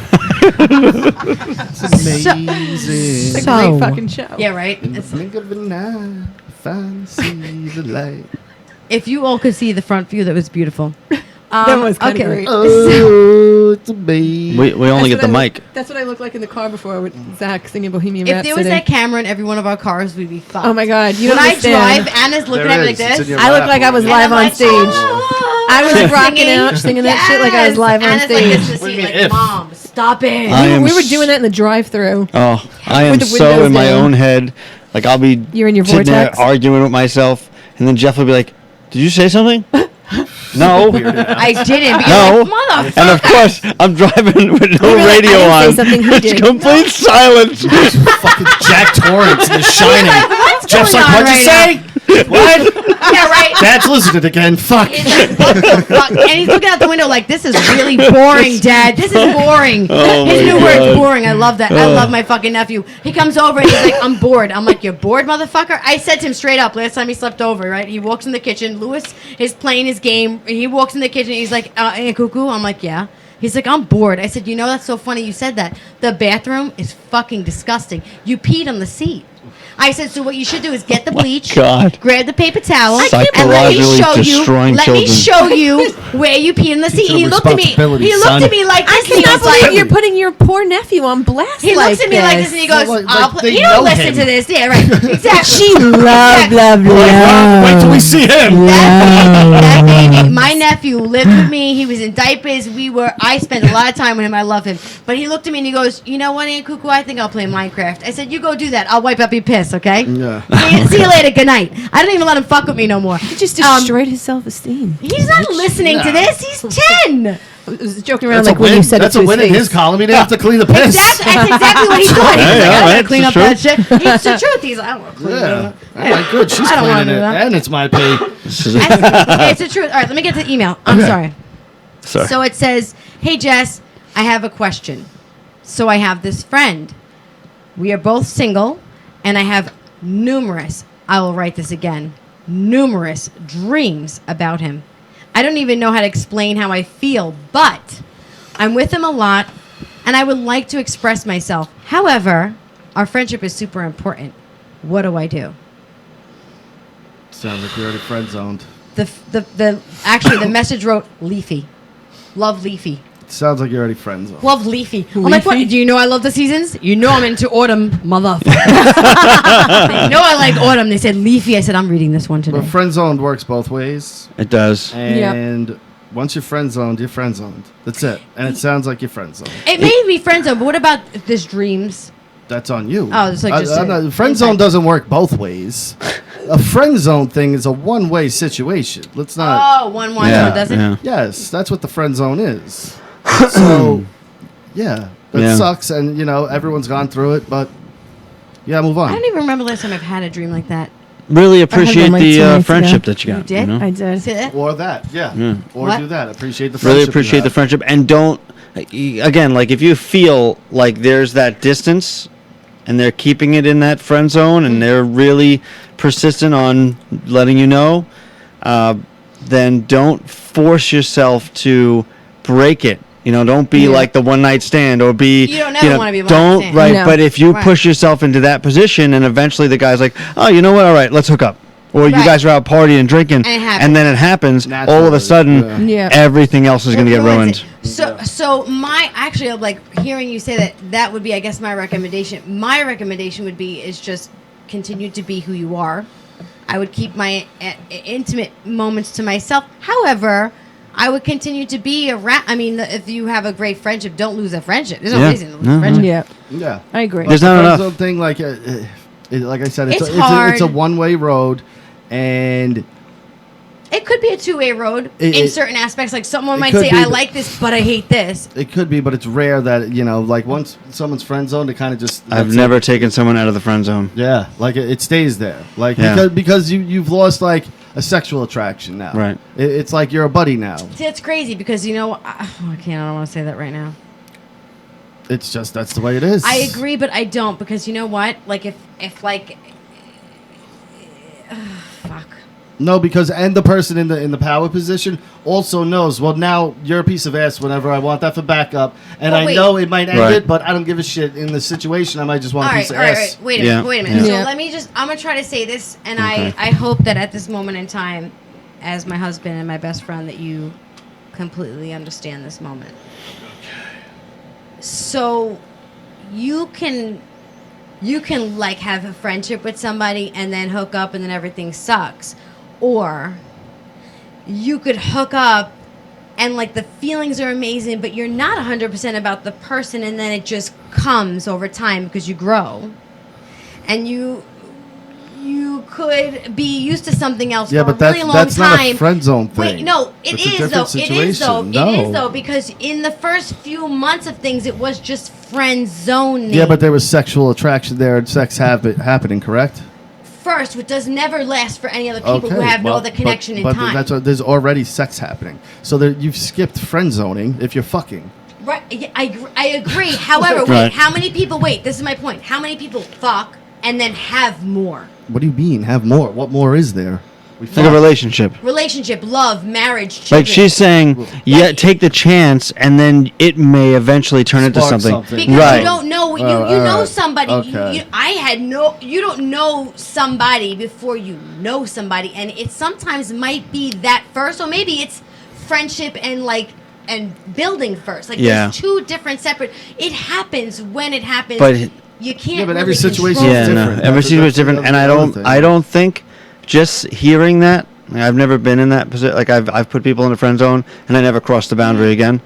It's amazing. It's a So- great fucking show. Yeah, right. In the It's- blink of an eye, fancy the light. if you all could see the front view, that was beautiful. That was kinda great. Oh, it's a baby. We only get the mic. That's what I looked like in the car before with Zach singing Bohemian If Rhapsody. there was that camera in every one of our cars, we'd be fucked. Oh my God! You When don't I understand. drive, Anna's looking There at me is. like It's this. in your I look like I was And live I'm on like, stage. "Oh." I was Like rocking singing. out, singing that shit like I was Yes. live on Anna's stage. Like this to What do you see, mean, like, if? Mom, stop it. I am We were s- doing that in the drive-through. Oh, I am With the so windows in my down. own head. Like I'll be You're in your sitting vortex? there arguing with myself, and then Jeff will be like, "Did you say something?" No. I didn't. But No. you're like, motherfucker. And of course, I'm driving with no You're like, radio I on. didn't say something, he It's did. complete silence. Fucking Jack Torrance in The Shining. What's Jeff's going like, on what'd you right say? What? Yeah, right. Dad's listening again. Fuck. He's like, what the fuck? And he's looking out the window like, this is really boring, Dad. This is boring. Oh His my new God. word's boring. I love that. I love my fucking nephew. He comes over and he's like, I'm bored. I'm like, you're bored, motherfucker? I said to him straight up last time he slept over, right? He walks in the kitchen. Lewis is playing his game. He walks in the kitchen. He's like, Aunt Cuckoo? I'm like, yeah. He's like, I'm bored. I said, you know, that's so funny you said that. The bathroom is fucking disgusting. You peed on the seat. I said, so what you should do is get the bleach, God. grab the paper towel, and Psychologically destroying let children. me show you where you pee in the seat. Teach He them looked at me. responsibility, He looked son. at me like I this. and he cannot was like, believe you're putting your poor nephew on blast. he like looks at me like this and he goes, Like- I'll like play. they You don't know listen him. to this. Yeah, right. Exactly. She love, love, Wait till we see him. That baby, my nephew lived with me. He was in diapers. I spent a lot of time with him. I love him. But he looked at me and he goes, you know what, Aunt Cuckoo? I think I'll play Minecraft. I said, you go do that. I'll wipe up your piss, okay? Yeah. See you later. Good night. I don't even let him fuck with me no more. He just destroyed his self-esteem. He's not listening to Yeah. this. He's 10. I was joking around That's like a when you win. said That's it to a win his in face. his column. He didn't have to clean the piss. That's exactly what he thought. He was Hey, like, I all gotta right, clean up that's that shit. It's the truth. He's like, I don't want to clean Yeah. it up. All right, good. She's I don't wanna cleaning do it. that. And it's my pay. It's the truth. All right, let me get to the email. I'm sorry. Sorry. So it says, hey, Jess, I have a question. So I have this friend. We are both single, and I have I will write this again, numerous dreams about him. I don't even know how to explain how I feel, but I'm with him a lot, and I would like to express myself. However, our friendship is super important. What do I do? Sounds like you're already friend zoned. Actually the message wrote Leafy. Love Leafy. Sounds like you're already friend zoned. Love Leafy. I'm like, what? Do you know I love the seasons? You know I'm into autumn, motherfucker. They know I like autumn. They said Leafy. I said, I'm reading this one today. But friend zoned works both ways. It does. And once you're friend zoned, you're friend zoned. That's it. And it sounds like you're friend zoned. It may be friend zone, but what about if there's dreams? That's on you. Oh, it's like just friend zone doesn't work both ways. A friend zone thing is a one-way situation. Let's not. Oh, one doesn't. Yeah. Yes, that's what the friend zone is. So, yeah, that sucks, and you know everyone's gone through it, but yeah, move on. I don't even remember last time I've had a dream like that. Really appreciate like 2 the nights friendship ago. that you got. You did? know? I did. See that? Or that, yeah. Or What? do that. Appreciate the friendship. Really appreciate the friendship, and don't. Again, like if you feel like there's that distance, and they're keeping it in that friend zone, and they're really persistent on letting you know, then don't force yourself to break it. You know, don't be like the one night stand or be. You don't ever wanna be a one-night Don't stand. right, No. but if you Right. push yourself into that position, and eventually the guy's like, oh, you know what? All right, let's hook up. Or you Right. guys are out partying and drinking, And it happens. and then it happens. All of Naturally, a sudden, yeah. everything else is going to get ruined. So my actually like hearing you say that would be I guess my recommendation. My recommendation would be is just continue to be who you are. I would keep my intimate moments to myself. However, I would continue to be around. I mean, if you have a great friendship, don't lose a friendship. There's no Yeah. reason to lose No, a friendship. Yeah, Yeah. I agree. There's The not friend enough. zone thing, like like I said, it's It's a hard. one-way road, and It could be a two-way road It- in it- certain aspects. Like someone it might could say, be, "I but- like this, but I hate this." it could be, but it's rare that you know, like once someone's friend zoned, it kind of just. I've lets never it- taken someone out of the friend zone. Yeah, like it stays there, like Yeah. because you've lost like a sexual attraction now. Right. It's like you're a buddy now. See, that's crazy because you know I can't. I don't want to say that right now. It's just that's the way it is. I agree, but I don't because you know what? Like if like, fuck. No, because and the person in the power position also knows. Well, now you're a piece of ass. Whenever I want that for backup, and Well, I wait. know it might end Right. it, but I don't give a shit. In the situation, I might just want All a right, piece all of right, ass. all right. Wait a Yeah. minute, wait a minute. Yeah. So let me just. I'm gonna try to say this, and Okay. I hope that at this moment in time, as my husband and my best friend, that you completely understand this moment. So, you can like have a friendship with somebody and then hook up and then everything sucks, or you could hook up and like the feelings are amazing, but you're not 100% about the person, and then it just comes over time because you grow, and you could be used to something else Yeah, for but a really long that's time. not a friend zone thing. Wait, no, it It's a is different though. It is though. situation. It is No. though because in the first few months of things, it was just friend zoning. Yeah, but there was sexual attraction there and sex happening, correct? first, which does never last for any other people who have no other connection in time. That's what, there's already sex happening. So there, you've skipped friend zoning if you're fucking. Right, yeah, I agree. However, wait, Right. how many people? Wait, this is my point. How many people fuck and then have more? What do you mean? Have more? What more is there? We Like a relationship. Relationship, love, marriage, children. Like she's saying, yeah, Like- take the chance, and then it may eventually turn into Spark something. something. Because Right. you don't know you all know right. somebody. Okay. You don't know somebody before you know somebody, and it sometimes might be that first, or maybe it's friendship and building first. Like Yeah. there's two different separate. It happens when it happens. But you can't. Yeah, but really every situation control yeah, it. no, different. every That's- situation is that's different, and another thing. I don't think just hearing that. Like, I've never been in that position. Like I've put people in a friend zone, and I never crossed the boundary again.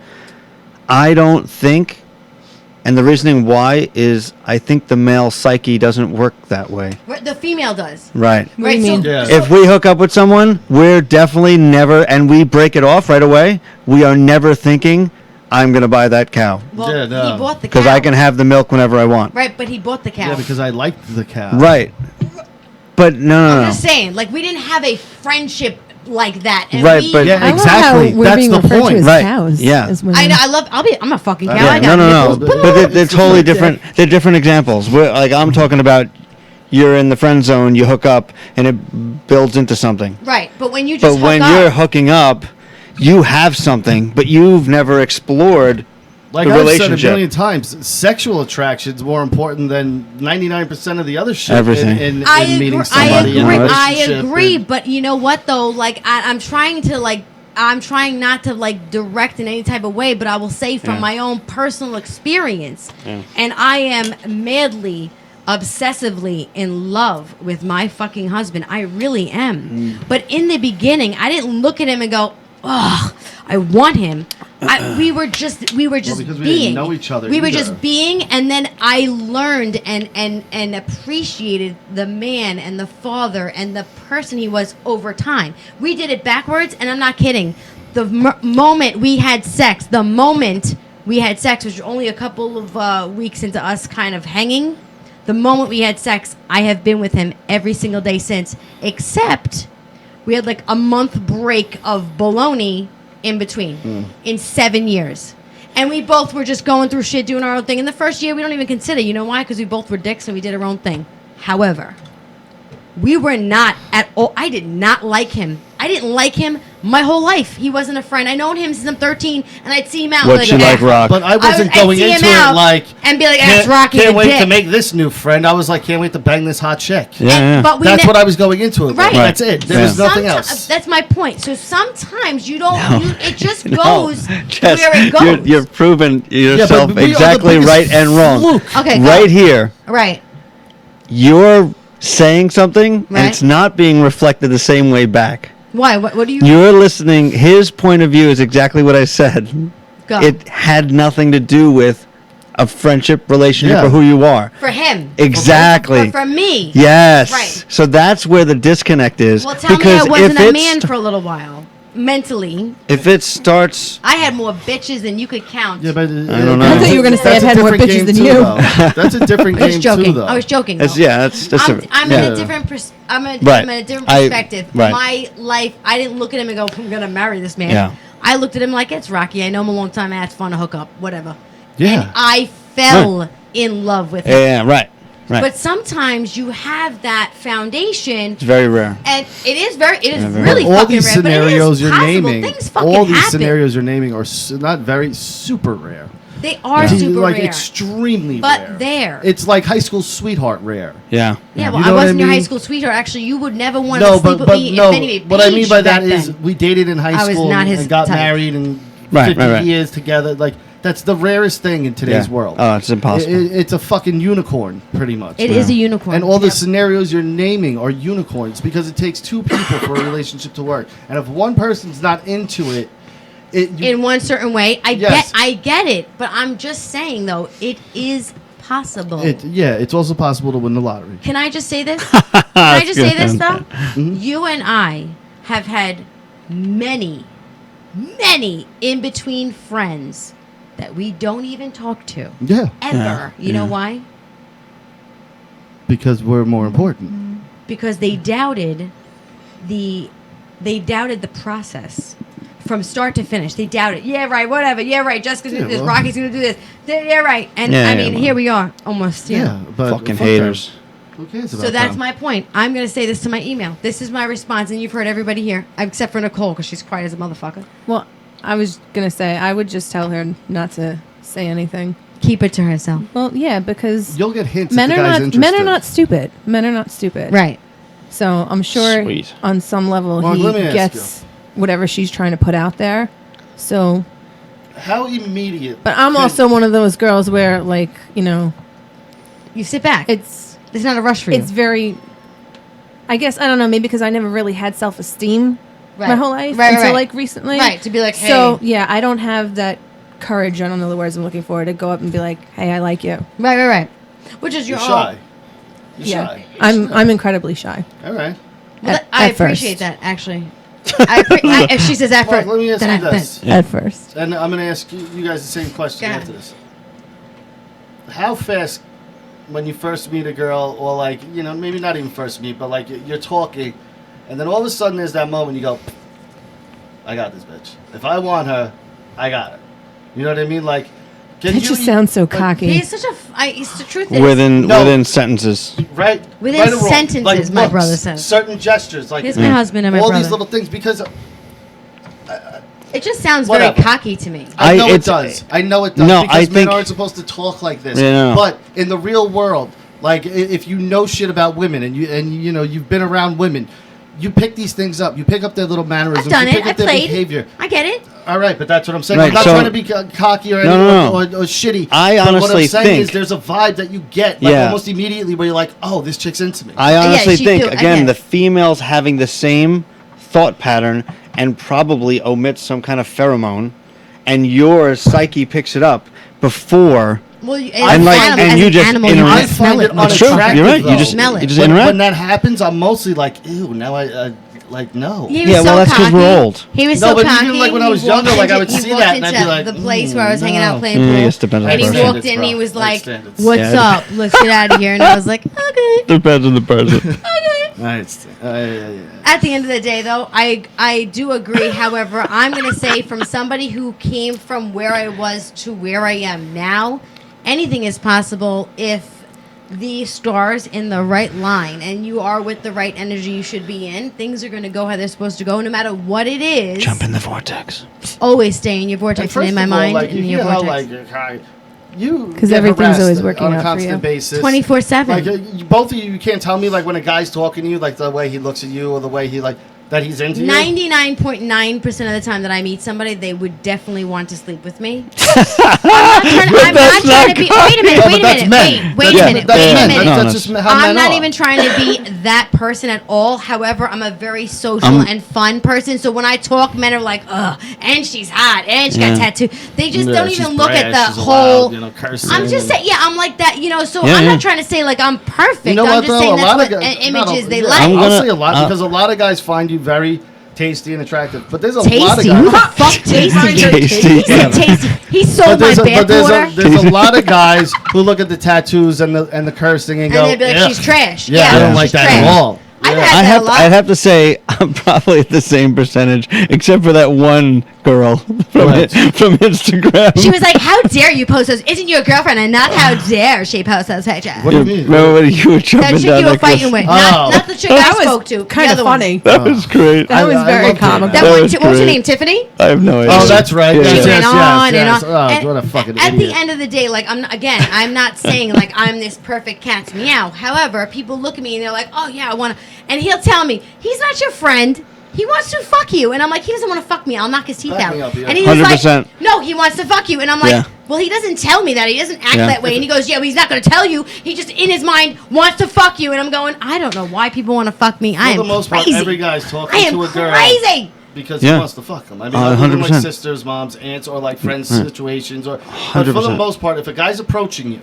I don't think, and the reasoning why is I think the male psyche doesn't work that way. The female does. Right. What do you mean? Yeah. If we hook up with someone, we're definitely never, and we break it off right away. We are never thinking, I'm gonna buy that cow Well, Yeah, no. he bought the cow. because I can have the milk whenever I want. Right, but he bought the cow. Yeah, because I liked the cow. Right. But no, I'm no, no. just saying, like we didn't have a friendship like that. And Right, we, but- Yeah, I love exactly. how we're That's being the referred point. to as Right. cows. Yeah. as I women. know. I'm a fucking cow. Yeah, I got no, no, nipples. no. But they're totally different. They're different examples. Like I'm talking about, you're in the friend zone, you hook up, and it builds into something. Right, but when you just But when hook you're up, hooking up, you have something, but you've never explored Like the I've said a relationship. million times, sexual attraction is more important than 99% of the other shit. Everything. In I meeting somebody in a agree. I relationship. agree. And- But you know what though? Like I'm trying not to like direct in any type of way, but I will say from Yeah. my own personal experience, and I am madly, obsessively in love with my fucking husband. I really am. But in the beginning, I didn't look at him and go, "Ugh, I want him." We were just because we being. didn't know each other We were either. just being, and then I learned and appreciated the man and the father and the person he was over time. We did it backwards, and I'm not kidding. The moment we had sex, which was only a couple of weeks into us kind of hanging, the moment we had sex, I have been with him every single day since, except we had like a month break of baloney in between in 7 years. And we both were just going through shit, doing our own thing. In the first year, we don't even consider. You know why? Because we both were dicks and we did our own thing. However, we were not at all. I did not like him. I didn't like him my whole life. He wasn't a friend. I known him since I'm 13, and I'd see him out. What you like, Rock? But I wasn't I'd going see him into out it like and be like, "That's Rocky Can't the wait to dick." make this new friend. I was like, can't wait to bang this hot chick. Yeah. But we That's ne- what I was going into it. Right. With. That's it. There was nothing else. That's my point. So sometimes you don't. It just No. goes Jess, where it goes. You're proving yourself but we are the exactly biggest right and wrong. fluke. Okay, go. Right here, Right. you're saying something, Right. and it's not being reflected the same way back. Why? What do you? You're listening. His point of view is exactly what I said. Go. It had nothing to do with a friendship, relationship, Yeah. or who you are. For him. Exactly. For me. Yes. Right. So that's where the disconnect is. Well, tell me I wasn't a man for a little while. Mentally, if it starts, I had more bitches than you could count. Yeah, but I don't know. I thought you were gonna say that's I've a had more different bitches game than too, you. though. That's a different I was game joking. too, though. I was joking. it's, though. yeah, that's different. I'm yeah. in a different. I'm in Right. a different I- perspective. right. My life, I didn't look at him and go, "I'm gonna marry this man." Yeah. I looked at him like it's Rocky. I know him a long time. It's fun to hook up, whatever. Yeah. And I fell in love with him. Yeah, right. Right. But sometimes you have that foundation, it's very rare. and it is very really all fucking these rare. But it scenarios is you're possible. naming, Things fucking all these happen. scenarios you're naming are not very super rare. They are It's super like rare. extremely But rare. there. It's like high school sweetheart rare. Yeah. Yeah, well, You I know what wasn't I your high mean? school sweetheart. Actually, you would never want No, to sleep but with me no. if anybody What I mean by that back is then. we dated in high I was school not his and got type. married and Right, 50 right, right. years together. Like that's the rarest thing in today's Yeah. world. Oh, it's impossible. It's a fucking unicorn, pretty much. It is a unicorn. And all the Yep. scenarios you're naming are unicorns because it takes two people for a relationship to work. And if one person's not into it, in one certain way, Yes. I get it, but I'm just saying though, it is possible. it's also possible to win the lottery. Can I just say this? Can I just say this though? Mm-hmm. You and I have had many in between friends that we don't even talk to Yeah, ever. Yeah. You know Yeah. why? because we're more important. Because they doubted the process from start to finish. They doubted. Yeah, right. Whatever. Yeah, right. Jessica's gonna do this. well- Rocky's gonna do this. Yeah, right. And Yeah, I yeah, mean, well. here we are, almost. Yeah, but Fucking fuck haters. them. Who cares about So that's them? my point. I'm going to say this to my email. This is my response, and you've heard everybody here, except for Nicole, because she's quiet as a motherfucker. Well, I was gonna say I would just tell her not to say anything. Keep it to herself. Well, yeah, because You'll get hints. men if are the guy's not interested. stupid. Men are not stupid. Right. So I'm sure Sweet. on some level Mark, he let me ask gets whatever she's trying to put out there. So, How immediate? but I'm can- also one of those girls where, like, you know, You sit back. it's not a rush for you. it's very. I guess I don't know. Maybe because I never really had self-esteem my Right. whole life Right, until right. like recently. Right, to be like, So hey. yeah, I don't have that courage. I don't know the words I'm looking for to go up and be like, "Hey, I like you." Right. Which is You're your shy. You're Yeah, shy. I'm incredibly shy. All right. Well, At- I at appreciate first. that, actually. If she says that Mark, first, let me ask then you this, At first, and I'm going to ask you guys the same question Go after ahead. this. How fast, when you first meet a girl, or like, you know, maybe not even first meet, but like you're talking, and then all of a sudden there's that moment you go, I got this bitch. If I want her, I got her. You know what I mean? Like, can it you just sounds so like, cocky. he's such a. It's the truth. Is, Within No. within sentences. right Within right or wrong, sentences, like my looks, brother says. certain gestures, like Here's my husband and my all brother. these little things, because It just sounds Whatever. very cocky to me. I know it it's- does. I know it does. No, because I men think- aren't supposed to talk like this. Yeah, no. But in the real world, like if you know shit about women and you know you've been around women, you pick these things up. You pick up their little mannerisms. I've done you it. pick I up their played. behavior. I get it. All right, but that's what I'm saying. Right, I'm not so- trying to be cocky or, No, anything or shitty. I but what honestly I'm saying think- is there's a vibe that you get like Yeah. almost immediately where you're like, oh, this chick's into me. I honestly she think do. I again get the it. females having the same thought pattern and probably omit some kind of pheromone, and your psyche picks it up before. Well, And like- and you just animal, interact- you I can smell find it. it much It's true. unattractive. You're right. though. You just Smell it. you just when, interact. when that happens, I'm mostly like, ew, now I like no. He was Yeah, so well, that's 'cause cocky. we're old. He was No, so but cocky. even, like, when I was He walked younger, like, I would into- see he that walked and I'd be into like, the place where I was hanging no. out playing Yeah, pool. it depends on And the he person. walked in and he was like, Standards. "What's Yeah. up? Let's get out of here." And I was like, "Okay." Depends on the person. Okay. At the end of the day, though, I do agree. However, I'm going to say from somebody who came from where I was to where I am now, anything is possible if the stars in the right line and you are with the right energy you should be in. Things are going to go how they're supposed to go, no matter what it is. Jump in the vortex. Always stay in your And vortex first and in my of all, mind like, and you in your hear how, vortex. like, you 'Cause get everything's harassed always working on a out for constant you. basis. 24/7. Like both of you can't tell me like when a guy's talking to you, like the way he looks at you or the way he like that he's into you. 99.9% of the time that I meet somebody, they would definitely want to sleep with me. I'm not trying to be. Wait a minute. No, Wait but a that's minute. men. Wait a Yeah, minute. That's Wait a men. minute. That's just how men I'm not are. even trying to be that person at all. However, I'm a very social and fun person. So when I talk, men are like, "Ugh," and she's hot, and she got tattooed. They just Yeah, don't she's even look at brash, the she's whole. loud, cursing. I'm just saying, yeah, I'm like that, So Yeah, I'm yeah. not trying to say like I'm perfect. You know I'm what just though? saying A that's lot what of guys, images they I'm like. gonna- I'll say a lot because a lot of guys find you very tasty and attractive, but there's a lot of Tasty? Who the guys. fuck tasty? Tasty. He said tasty. He sold my But bathwater. there's a lot of guys who look at the tattoos and the cursing and go, And they'd be like, "Ugh." she's trash. Yeah, I don't like she's that trash. at all. I've Yeah. had that a lot. I'd have to say I'm probably at the same percentage, except for that one girl from Right. from Instagram. She was like, "How dare you post those? Isn't your girlfriend?" And not how dare she post those pictures. What do you mean? Remember when you were That jumping chick down you were that cliff? fighting with, Oh. not the chick That I spoke to. was kind the of other one. funny. That was great. That was I very loved it. comical. That That one. was What was her great. name? Tiffany. I have no idea. Oh, that's right. Yeah. Yes, She yes, went yes, on and yes. on. Oh, And what a fucking at idiot. the end of the day, like I'm not saying like I'm this perfect cat's meow. However, people look at me and they're like, "Oh yeah, I want to," and he'll tell me he's not your friend. He wants to fuck you, and I'm like, he doesn't want to fuck me. I'll knock his teeth Back out. me up, yeah. And he was 100%. like, no, he wants to fuck you, and I'm like, Yeah. well, he doesn't tell me that. He doesn't act Yeah. that way, and he goes, yeah, well, he's not going to tell you. He just in his mind wants to fuck you, and I'm going, I don't know why people want to fuck me. I For am the most part, crazy. every guy's I talking am to a girl crazy. because Yeah. he wants to fuck them. I mean, 100%. like sisters, moms, aunts, or like friends situations, or but for the 100%. most part, if a guy's approaching you,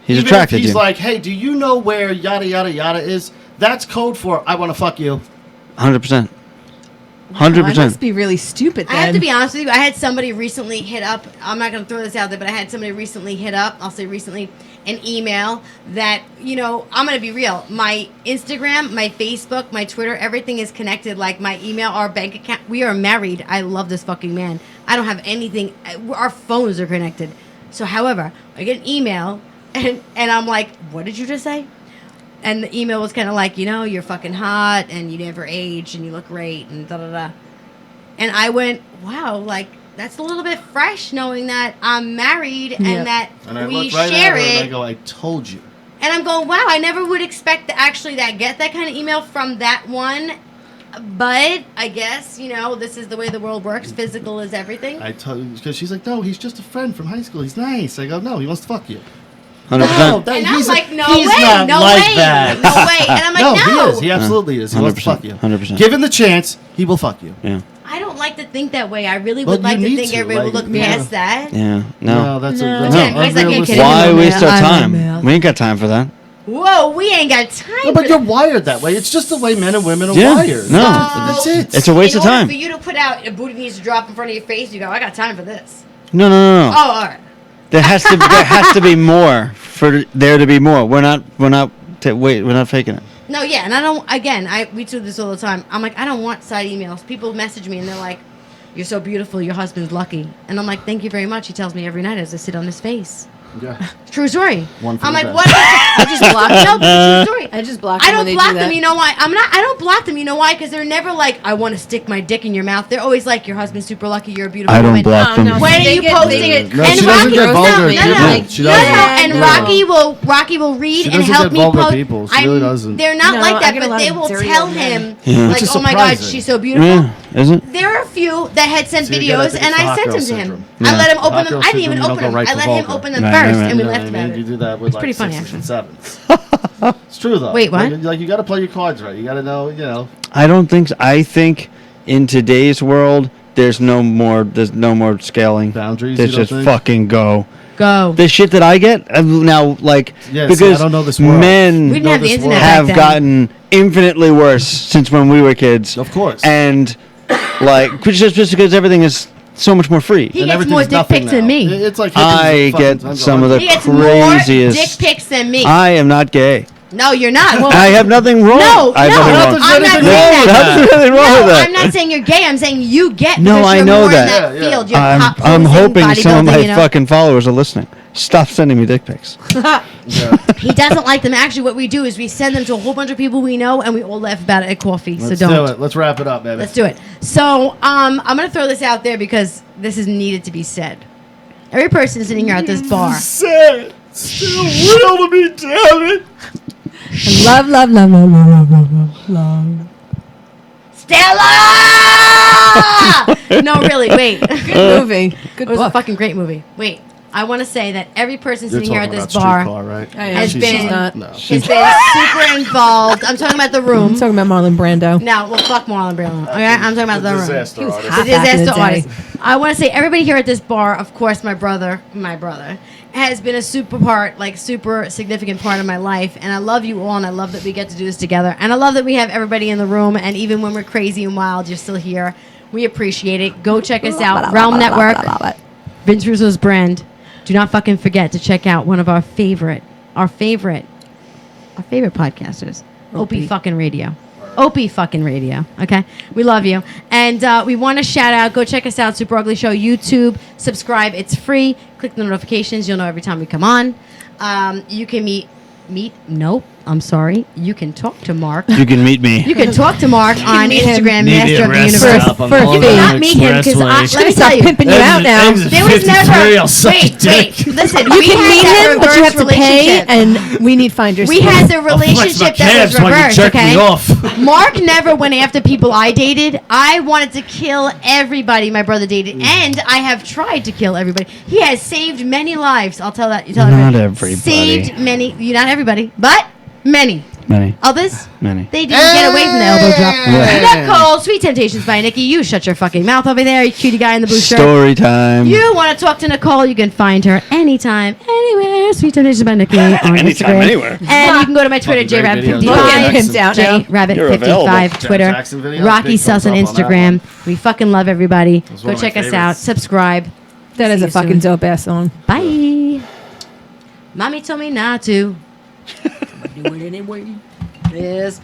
He's even attracted if he's you. like, "Hey, do you know where yada yada yada is?" That's code for "I want to fuck you." 100%. I must 100%. be really stupid. I Then. have to be honest with you. I had somebody recently hit up. I'm not going to throw this out there, but I had somebody recently hit up. I'll say recently an email that I'm going to be real. My Instagram, my Facebook, my Twitter, everything is connected. Like my email, our bank account. We are married. I love this fucking man. I don't have anything. Our phones are connected. So, however, I get an email and I'm like, "What did you just say?" And the email was kind of like, you're fucking hot and you never age and you look great and da-da-da. And I went, wow, like, that's a little bit fresh knowing that I'm married Yeah. and that And I we look right share at her it. and I go, "I told you." And I'm going, wow, I never would expect to actually get that kind of email from that one. But I guess, this is the way the world works. Physical is everything. I told you because she's like, "No, he's just a friend from high school. He's nice." I go, "No, he wants to fuck you." 100%. that- And I'm he's like, no he's way, not no like way, that. no way. And I'm like, no. he is. He absolutely is. He wants to 100%, fuck you. 100%. Given the chance, he will fuck you. Yeah. I don't like to think that way. I really Well, would like you to need think to, everybody would like, look yeah. past that. Yeah. No, No. that's No. that's Again, he's like, "Are you unrealistic." kidding me? Why waste our I'm a time? male. We ain't got time for that. Whoa, we ain't got time No, for but you're that. wired that way. It's just the way men and women are Yeah. wired. No. That's it. It's a waste in of order time. for you to put out a booty needs to drop in front of your face, you go, I got time for this. No, no, no, no. Oh, all right. There has to be more for there to be more. We're not faking it. No, yeah, and I don't. Again, we do this all the time. I'm like, I don't want side emails. People message me and they're like, "You're so beautiful. Your husband's lucky." And I'm like, "Thank you very much." He tells me every night as I sit on his face. Yeah. True story. One for I'm the like, best. what? I just blocked. No, but it's a true story. why? I just block I them don't when they block do them. that. You know why? I don't block them. You know why? Because they're never like, I want to stick my dick in your mouth. They're always like, your husband's super lucky. You're a beautiful I don't woman. block them. No, When are they you get- posting they it? get- No, And she doesn't get vulgar No, people. no, She no, doesn't. and No. Rocky will read She and doesn't help get me vulgar post. people. She really doesn't. They're not No, like I that, get a but lot they of will dirty tell old him, Yeah. like, Which is oh my God, surprising. she's so beautiful. Yeah, isn't? There are a few that had sent So you get, I videos, think and it's the I hot sent girl them to him. syndrome. I Yeah. let him Hot open them. girl I didn't even syndrome, you open don't them. go right I for let him vulgar. open them Right, first, right, and we right. You know what laughed I about mean? it. You do that with like pretty funny, 6s and actually. 7s. It's true though. Wait, what? Like you got to play your cards right. You got to know, you know. I don't think. I think in today's world, there's no more scaling. Boundaries, There's you don't just think? fucking go. Go. The shit that I get now, like, Yeah, see, because I don't know this world. men We didn't have the this internet world. back have then. gotten infinitely worse since when we were kids. Of course. And like, just because everything is so much more free. He And gets more everything's dick nothing pics than now. me. It's like I hippies get fucking- some of the He gets craziest. more dick pics than me. I am not gay. No, you're not. Well, I have nothing wrong. No, I have no, nothing I'm wrong. not saying There's that. There's nothing wrong No, with that. I'm not saying you're gay. I'm saying you get. No, because I you're know more that. In that Yeah, yeah. field. You're I'm posing, hoping some of my bodybuilding, you know. fucking followers are listening. Stop sending me dick pics. Yeah. He doesn't like them. Actually, what we do is we send them to a whole bunch of people we know, and we all laugh about it at coffee. Let's so do don't. it. Let's wrap it up, baby. Let's do it. So I'm gonna throw this out there because this is needed to be said. Every person sitting here at this bar. Sad. Still real to me, damn it. Love, love, love, love, love, love, love, love. Stella! No, really. Wait. Good movie. Good It was a book. fucking great movie. Wait. I want to say that every person You're sitting here at talking this about bar Streetcar, right? I am. has She's been not. No. has been super involved. I'm talking about the room. I'm talking about Marlon Brando. No, well, fuck Marlon Brando. Okay, I'm talking about the room. Disaster was artist. hot. The back in the disaster day. artist. I want to say everybody here at this bar, of course, my brother, has been a super significant part of my life, and I love you all, and I love that we get to do this together, and I love that we have everybody in the room, and even when we're crazy and wild, you're still here. We appreciate it. Go check us out, Realm Network, Vince Russo's brand. Do not fucking forget to check out one of our favorite podcasters, Opie fucking Radio. Opie fucking Radio. Okay, we love you, and we want to shout out. Go check us out, Super Ugly Show YouTube. Subscribe. It's free. Click the notifications. You'll know every time we come on. You can meet. Nope. I'm sorry. You can talk to Mark. You can meet me. You can talk to Mark on meet him. Instagram, Meet me Master at of the rest Universe. stop on For a You fee. cannot meet him because let me tell you. Pimping you out now. There was never. I'll suck Wait. your dick. Listen. You we can had meet that him, but you have reverse to pay, relationship. and we need finders. We had the I'll flex my relationship that calves was while you reversed. jerk me Okay. off. Mark never went after people I dated. I wanted to kill everybody my brother dated, and I have tried to kill everybody. He has saved many lives. I'll tell that. You tell Not everybody. everybody. Saved many. You not everybody, but many. Many. Others. Many. They didn't get away from the elbow drop. Yeah. Nicole, Sweet Temptations by Nikki. You shut your fucking mouth over there, you cutie guy in the blue shirt. Story time. You want to talk to Nicole, you can find her anytime, anywhere. Sweet Temptations by Nikki on Anytime, Instagram. anywhere. And you can go to my Twitter, Fucking great videos. Look at him JRabbit55. down now. You're available. JRabbit55 Twitter. Jackson videos, Rocky big thumbs Sus on up on that Instagram. one. We fucking love everybody. was Go one of my check us out. favorites. Subscribe. That is See a you fucking soon. dope ass song. Bye. Mommy told me not to. Do it anyway. Yes,